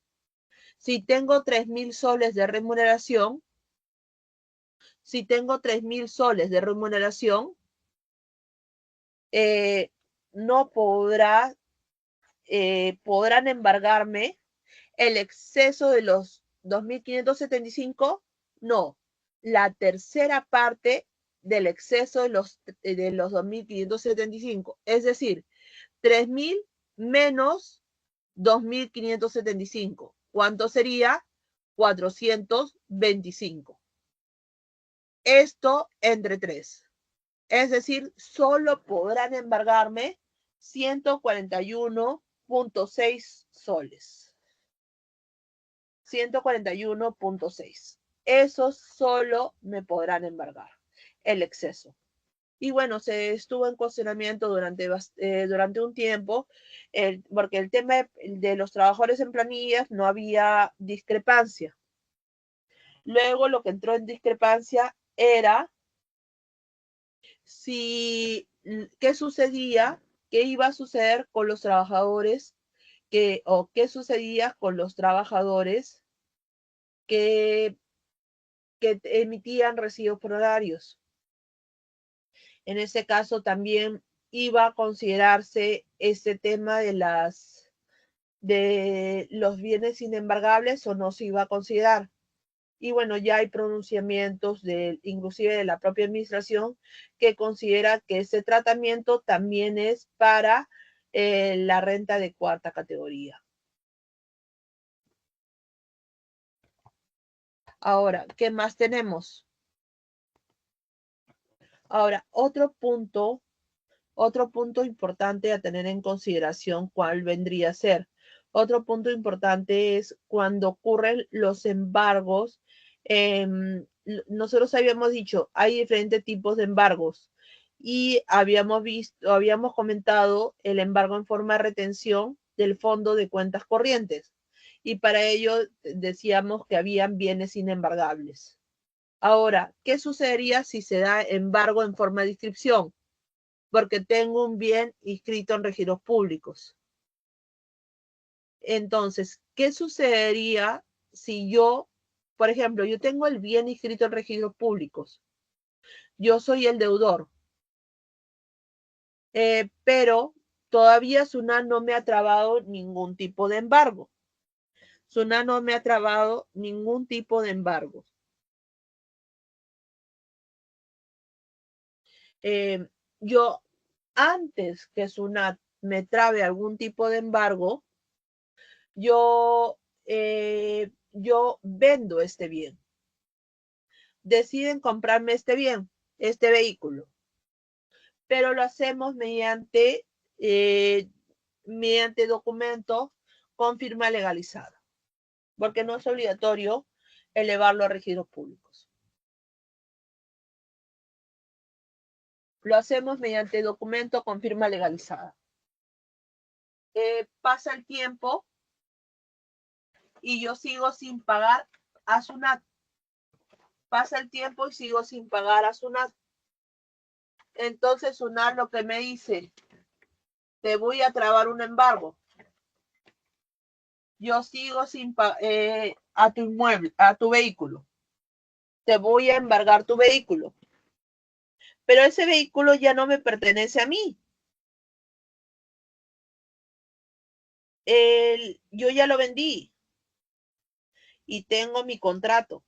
Speaker 1: Si tengo 3.000 soles de remuneración, no podrán embargarme el exceso de los 2.575, no, la tercera parte del exceso de los 2.575, es decir, 3.000 menos 2.575. ¿Cuánto sería? 425. Esto entre tres. Es decir, solo podrán embargarme 141.6 soles. 141.6. Esos solo me podrán embargar el exceso. Y bueno, se estuvo en cuestionamiento durante un tiempo, porque el tema de los trabajadores en planillas no había discrepancia. Luego lo que entró en discrepancia era qué sucedía, qué iba a suceder con los trabajadores, o qué sucedía con los trabajadores que, que emitían recibos por horarios. En ese caso también iba a considerarse este tema de los bienes inembargables o no se iba a considerar. Y bueno, ya hay pronunciamientos inclusive de la propia administración que considera que ese tratamiento también es para la renta de cuarta categoría. Ahora, ¿qué más tenemos? Ahora, otro punto importante a tener en consideración, ¿cuál vendría a ser? Otro punto importante es cuando ocurren los embargos. Nosotros habíamos dicho, hay diferentes tipos de embargos y habíamos comentado el embargo en forma de retención del fondo de cuentas corrientes. Y para ello decíamos que habían bienes inembargables. Ahora, ¿qué sucedería si se da embargo en forma de inscripción? Porque tengo un bien inscrito en registros públicos. Entonces, ¿qué sucedería si yo, por ejemplo, yo tengo el bien inscrito en registros públicos? Yo soy el deudor, pero todavía SUNAT no me ha trabado ningún tipo de embargo. SUNAT no me ha trabado ningún tipo de embargo. Yo, antes que SUNAT me trabe algún tipo de embargo, yo vendo este bien. Deciden comprarme este bien, este vehículo, pero lo hacemos mediante documento con firma legalizada, porque no es obligatorio elevarlo a registros públicos. Lo hacemos mediante documento con firma legalizada. Pasa el tiempo y yo sigo sin pagar a SUNAT. Pasa el tiempo y sigo sin pagar a SUNAT. Entonces SUNAT lo que me dice, te voy a trabar un embargo. Yo sigo sin pagar a tu inmueble, a tu vehículo. Te voy a embargar tu vehículo. Pero ese vehículo ya no me pertenece a mí. Yo ya lo vendí y tengo mi contrato.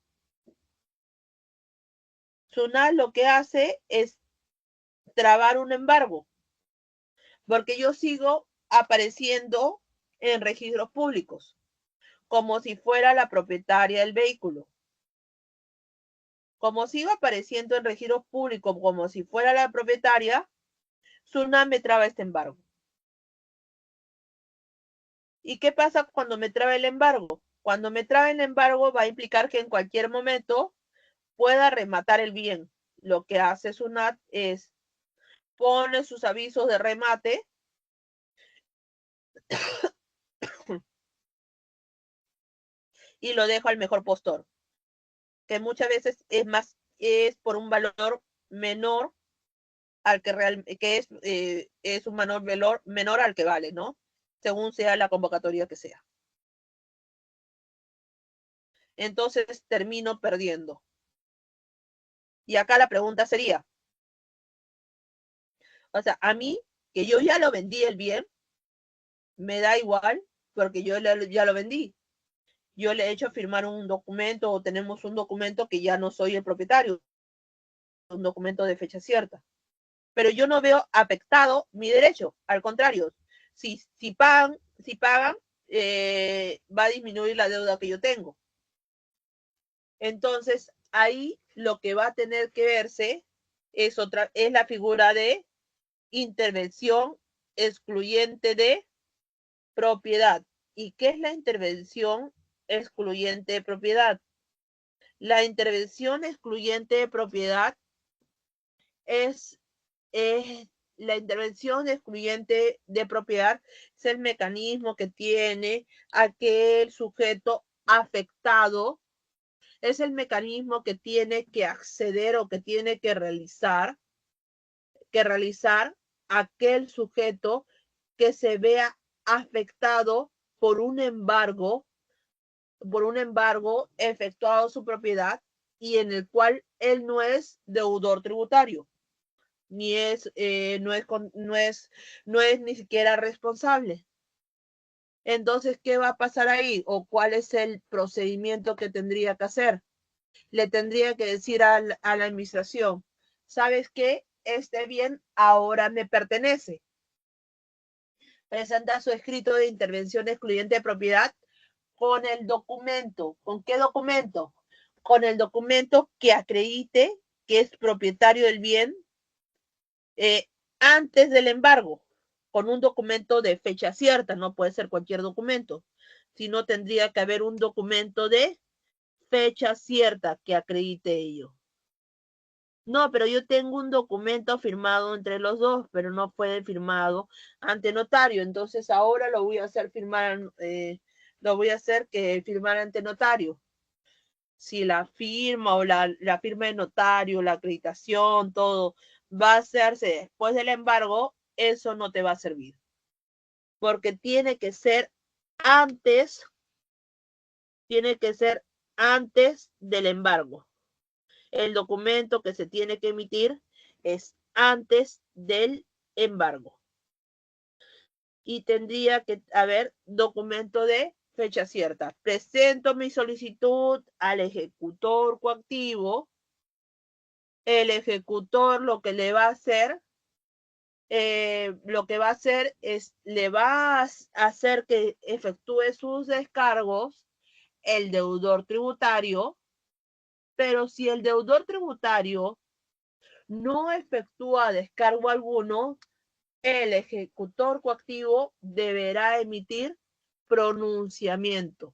Speaker 1: SUNAT lo que hace es trabar un embargo, porque yo sigo apareciendo en registros públicos, como si fuera la propietaria del vehículo. Como sigo apareciendo en registros públicos, como si fuera la propietaria, SUNAT me traba este embargo. ¿Y qué pasa cuando me traba el embargo? Cuando me traba el embargo va a implicar que en cualquier momento pueda rematar el bien. Lo que hace SUNAT es pone sus avisos de remate y lo deja al mejor postor, que muchas veces es por un valor menor al que es un valor menor al que vale, ¿no? Según sea la convocatoria que sea. Entonces termino perdiendo. Y acá la pregunta sería, o sea, a mí, que yo ya lo vendí el bien, me da igual, porque yo ya lo vendí. Yo le he hecho firmar un documento o tenemos un documento que ya no soy el propietario, un documento de fecha cierta. Pero yo no veo afectado mi derecho, al contrario, si pagan, va a disminuir la deuda que yo tengo. Entonces, ahí lo que va a tener que verse es la figura de intervención excluyente de propiedad. ¿Y qué es la intervención excluyente de propiedad? La intervención excluyente de propiedad es la intervención excluyente de propiedad, es el mecanismo que tiene aquel sujeto afectado, es el mecanismo que tiene que acceder o que tiene que realizar aquel sujeto que se vea afectado por un embargo efectuado a su propiedad y en el cual él no es deudor tributario, ni es, no es ni siquiera responsable. Entonces, ¿qué va a pasar ahí? ¿O cuál es el procedimiento que tendría que hacer? Le tendría que decir a la administración, ¿sabes qué? Este bien ahora me pertenece. Presenta su escrito de intervención excluyente de propiedad con el documento. ¿Con qué documento? con el documento que acredite que es propietario del bien antes del embargo, con un documento de fecha cierta, no puede ser cualquier documento, sino tendría que haber un documento de fecha cierta que acredite ello. No, pero yo tengo un documento firmado entre los dos, pero no fue firmado ante notario, entonces ahora lo voy a hacer firmar, lo voy a hacer que firmar ante notario. Si la firma o la firma de notario, la acreditación, todo va a hacerse después del embargo, eso no te va a servir. Porque tiene que ser antes del embargo. El documento que se tiene que emitir es antes del embargo. Y tendría que haber documento de fecha cierta. Presento mi solicitud al ejecutor coactivo. El ejecutor lo que le va a hacer, es, le va a hacer que efectúe sus descargos el deudor tributario, pero si el deudor tributario no efectúa descargo alguno, el ejecutor coactivo deberá emitir pronunciamiento.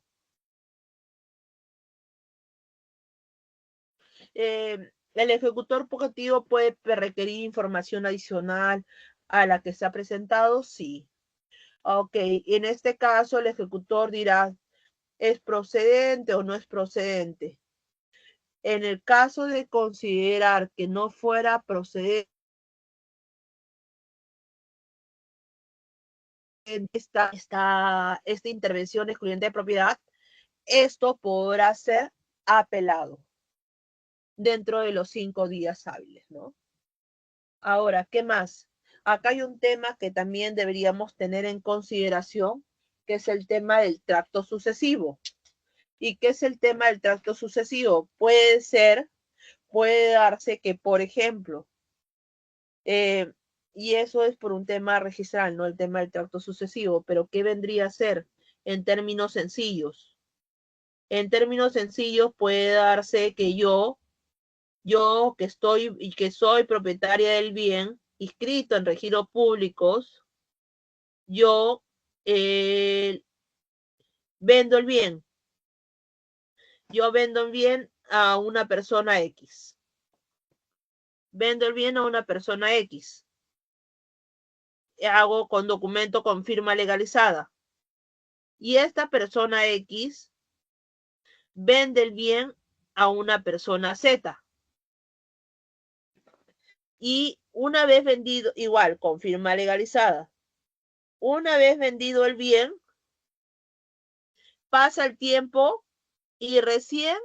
Speaker 1: El ejecutor coactivo puede requerir información adicional a la que se ha presentado, sí. Ok, en este caso el ejecutor dirá, ¿es procedente o no es procedente? En el caso de considerar que no fuera procedente esta intervención excluyente de propiedad, esto podrá ser apelado dentro de los 5 días hábiles, ¿no? Ahora, ¿qué más? Acá hay un tema que también deberíamos tener en consideración, que es el tema del tracto sucesivo. ¿Y qué es el tema del tracto sucesivo? Puede darse que, por ejemplo, y eso es por un tema registral, no el tema del tracto sucesivo, pero ¿qué vendría a ser en términos sencillos? En términos sencillos puede darse que yo que soy propietaria del bien, inscrito en registros públicos, yo vendo el bien. Yo vendo el bien a una persona X. Vendo el bien a una persona X. Hago con documento con firma legalizada. Y esta persona X vende el bien a una persona Z. Y una vez vendido, igual, con firma legalizada, una vez vendido el bien, pasa el tiempo y recién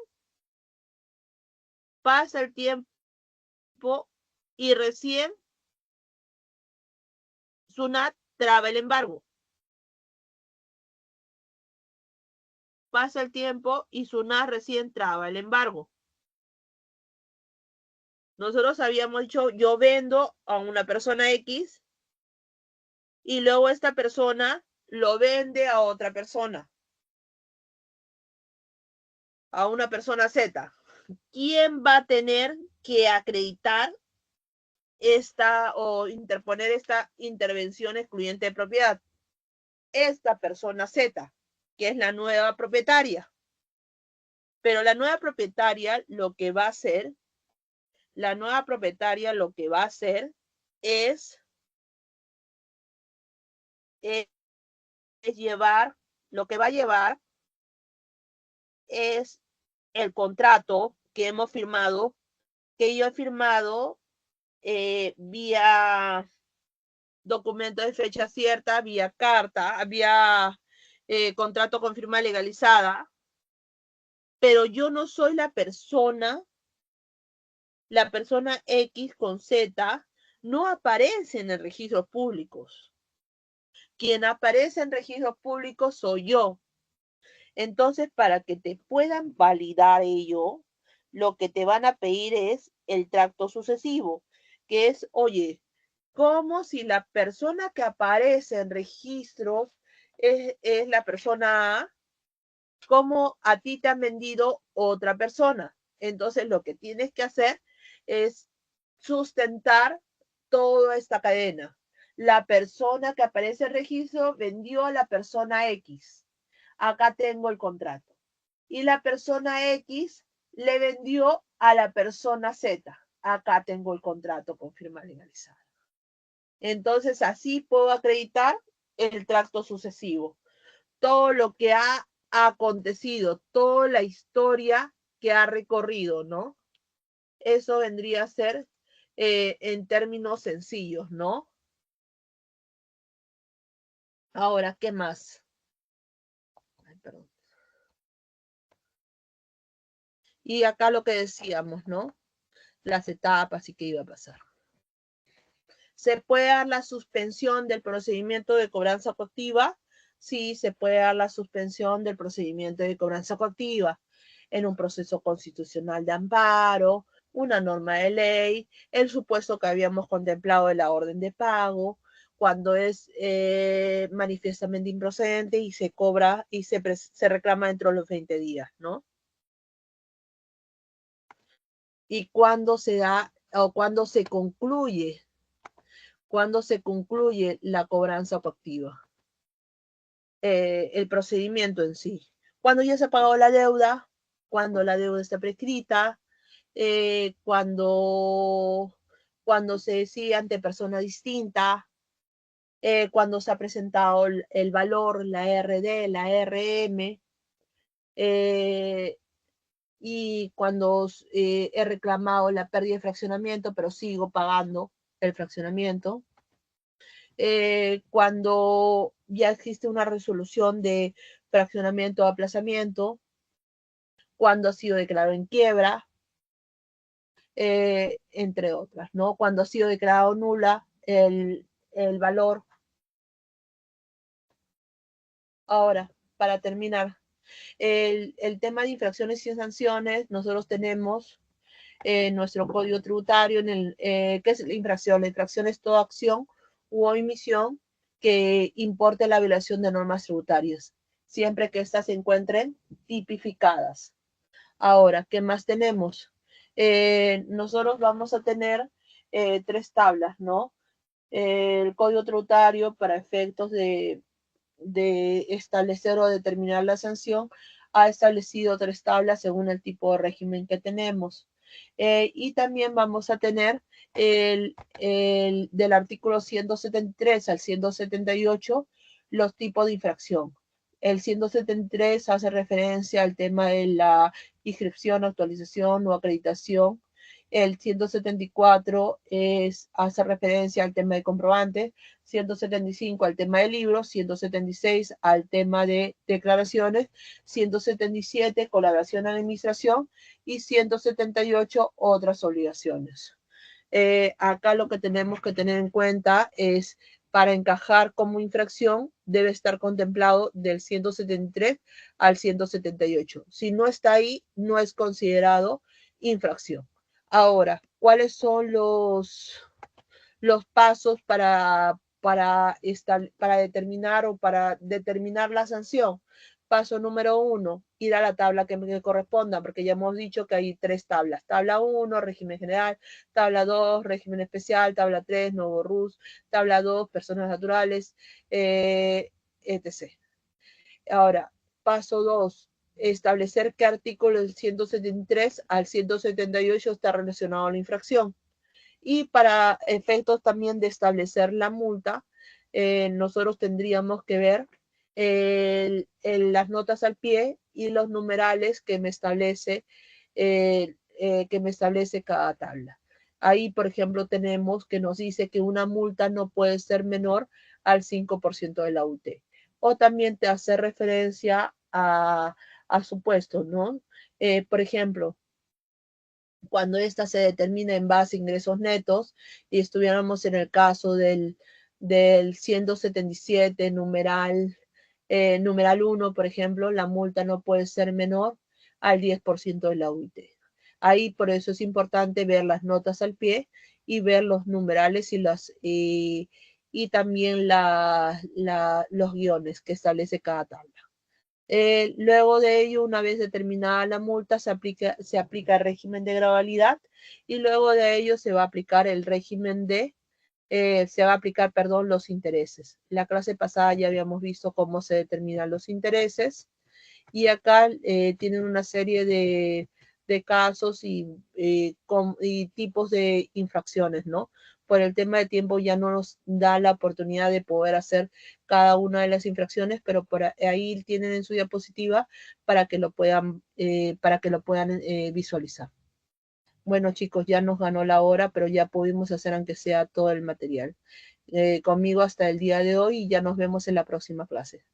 Speaker 1: pasa el tiempo y recién SUNAT traba el embargo. Pasa el tiempo y SUNAT recién traba el embargo. Nosotros habíamos dicho, yo vendo a una persona X y luego esta persona lo vende a otra persona, a una persona Z. ¿Quién va a tener que acreditar o interponer esta intervención excluyente de propiedad? Esta persona Z, que es la nueva propietaria. Pero la nueva propietaria lo que va a hacer, es llevar, lo que va a llevar es el contrato que hemos firmado, que yo he firmado vía documento de fecha cierta, vía carta, vía contrato con firma legalizada, pero yo no soy la persona X con Z no aparece en el registros públicos. Quien aparece en registros públicos soy yo. Entonces, para que te puedan validar ello, lo que te van a pedir es el tracto sucesivo, que es, oye, como si la persona que aparece en registros es la persona A, como a ti te han vendido otra persona. Entonces, lo que tienes que hacer es sustentar toda esta cadena. La persona que aparece en el registro vendió a la persona X. Acá tengo el contrato. Y la persona X le vendió a la persona Z. Acá tengo el contrato con firma legalizada. Entonces, así puedo acreditar el tracto sucesivo. Todo lo que ha acontecido, toda la historia que ha recorrido, ¿no? Eso vendría a ser en términos sencillos, ¿no? Ahora, ¿qué más? Ay, perdón. Y acá lo que decíamos, ¿no? Las etapas y qué iba a pasar. ¿Se puede dar la suspensión del procedimiento de cobranza coactiva? Sí, se puede dar la suspensión del procedimiento de cobranza coactiva en un proceso constitucional de amparo, una norma de ley, el supuesto que habíamos contemplado de la orden de pago, cuando es manifiestamente improcedente y se cobra y se reclama dentro de los 20 días, ¿no? Y cuando se da o cuando se concluye la cobranza coactiva, el procedimiento en sí. Cuando ya se ha pagado la deuda, cuando la deuda está prescrita, cuando se decide ante persona distinta, cuando se ha presentado el valor, la RD, la RM, y cuando he reclamado la pérdida de fraccionamiento, pero sigo pagando el fraccionamiento. Cuando ya existe una resolución de fraccionamiento o aplazamiento, cuando ha sido declarado en quiebra, entre otras, ¿no? Cuando ha sido declarado nula el valor. Ahora, para terminar, el tema de infracciones y sanciones, nosotros tenemos nuestro código tributario, ¿qué es la infracción? La infracción es toda acción u omisión que importe la violación de normas tributarias, siempre que éstas se encuentren tipificadas. Ahora, ¿qué más tenemos? Nosotros vamos a tener 3 tablas, ¿no? El código tributario para efectos de establecer o determinar la sanción ha establecido 3 tablas según el tipo de régimen que tenemos. Y también vamos a tener del artículo 173 al 178 los tipos de infracción. El 173 hace referencia al tema de la inscripción, actualización o acreditación. El 174 hace referencia al tema de comprobante, 175 al tema de libros, 176 al tema de declaraciones, 177 colaboración a la administración y 178 otras obligaciones. Acá lo que tenemos que tener en cuenta es para encajar como infracción debe estar contemplado del 173 al 178. Si no está ahí, no es considerado infracción. Ahora, ¿cuáles son los pasos para determinar o para determinar la sanción? Paso número 1, ir a la tabla que me corresponda, porque ya hemos dicho que hay 3 tablas. Tabla 1, régimen general. Tabla 2, régimen especial. Tabla 3, nuevo RUS. Tabla 2, personas naturales, etc. Ahora, paso 2, establecer qué artículo del 173 al 178 está relacionado a la infracción. Y para efectos también de establecer la multa, nosotros tendríamos que ver las notas al pie y los numerales que me establece cada tabla. Ahí, por ejemplo, tenemos que nos dice que una multa no puede ser menor al 5% de la UT. O también te hace referencia a supuestos, ¿no? Por ejemplo, cuando ésta se determina en base a ingresos netos y estuviéramos en el caso del 177 numeral 1, por ejemplo, la multa no puede ser menor al 10% de la UIT. Ahí por eso es importante ver las notas al pie y ver los numerales y también los guiones que establece cada tabla. Luego de ello, una vez determinada la multa, se aplica el régimen de gradualidad y luego de ello se va a aplicar el régimen de, perdón, los intereses. La clase pasada ya habíamos visto cómo se determinan los intereses y acá tienen una serie de casos y tipos de infracciones, ¿no? Por el tema de tiempo ya no nos da la oportunidad de poder hacer cada una de las infracciones, pero por ahí tienen en su diapositiva para que lo puedan visualizar. Bueno, chicos, ya nos ganó la hora, pero ya pudimos hacer aunque sea todo el material. Conmigo hasta el día de hoy y ya nos vemos en la próxima clase.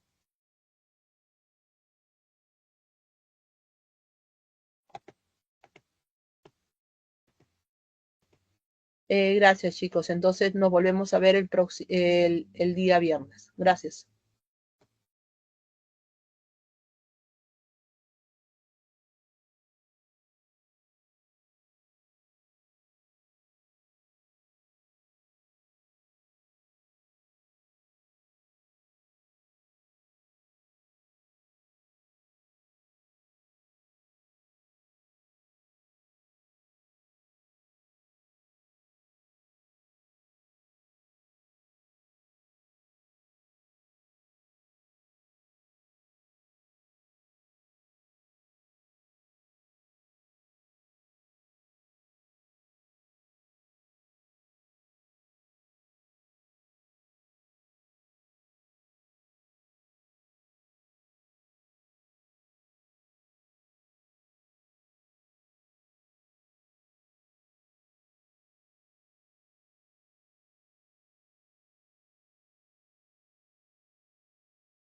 Speaker 1: Gracias, chicos. Entonces nos volvemos a ver el día viernes. Gracias.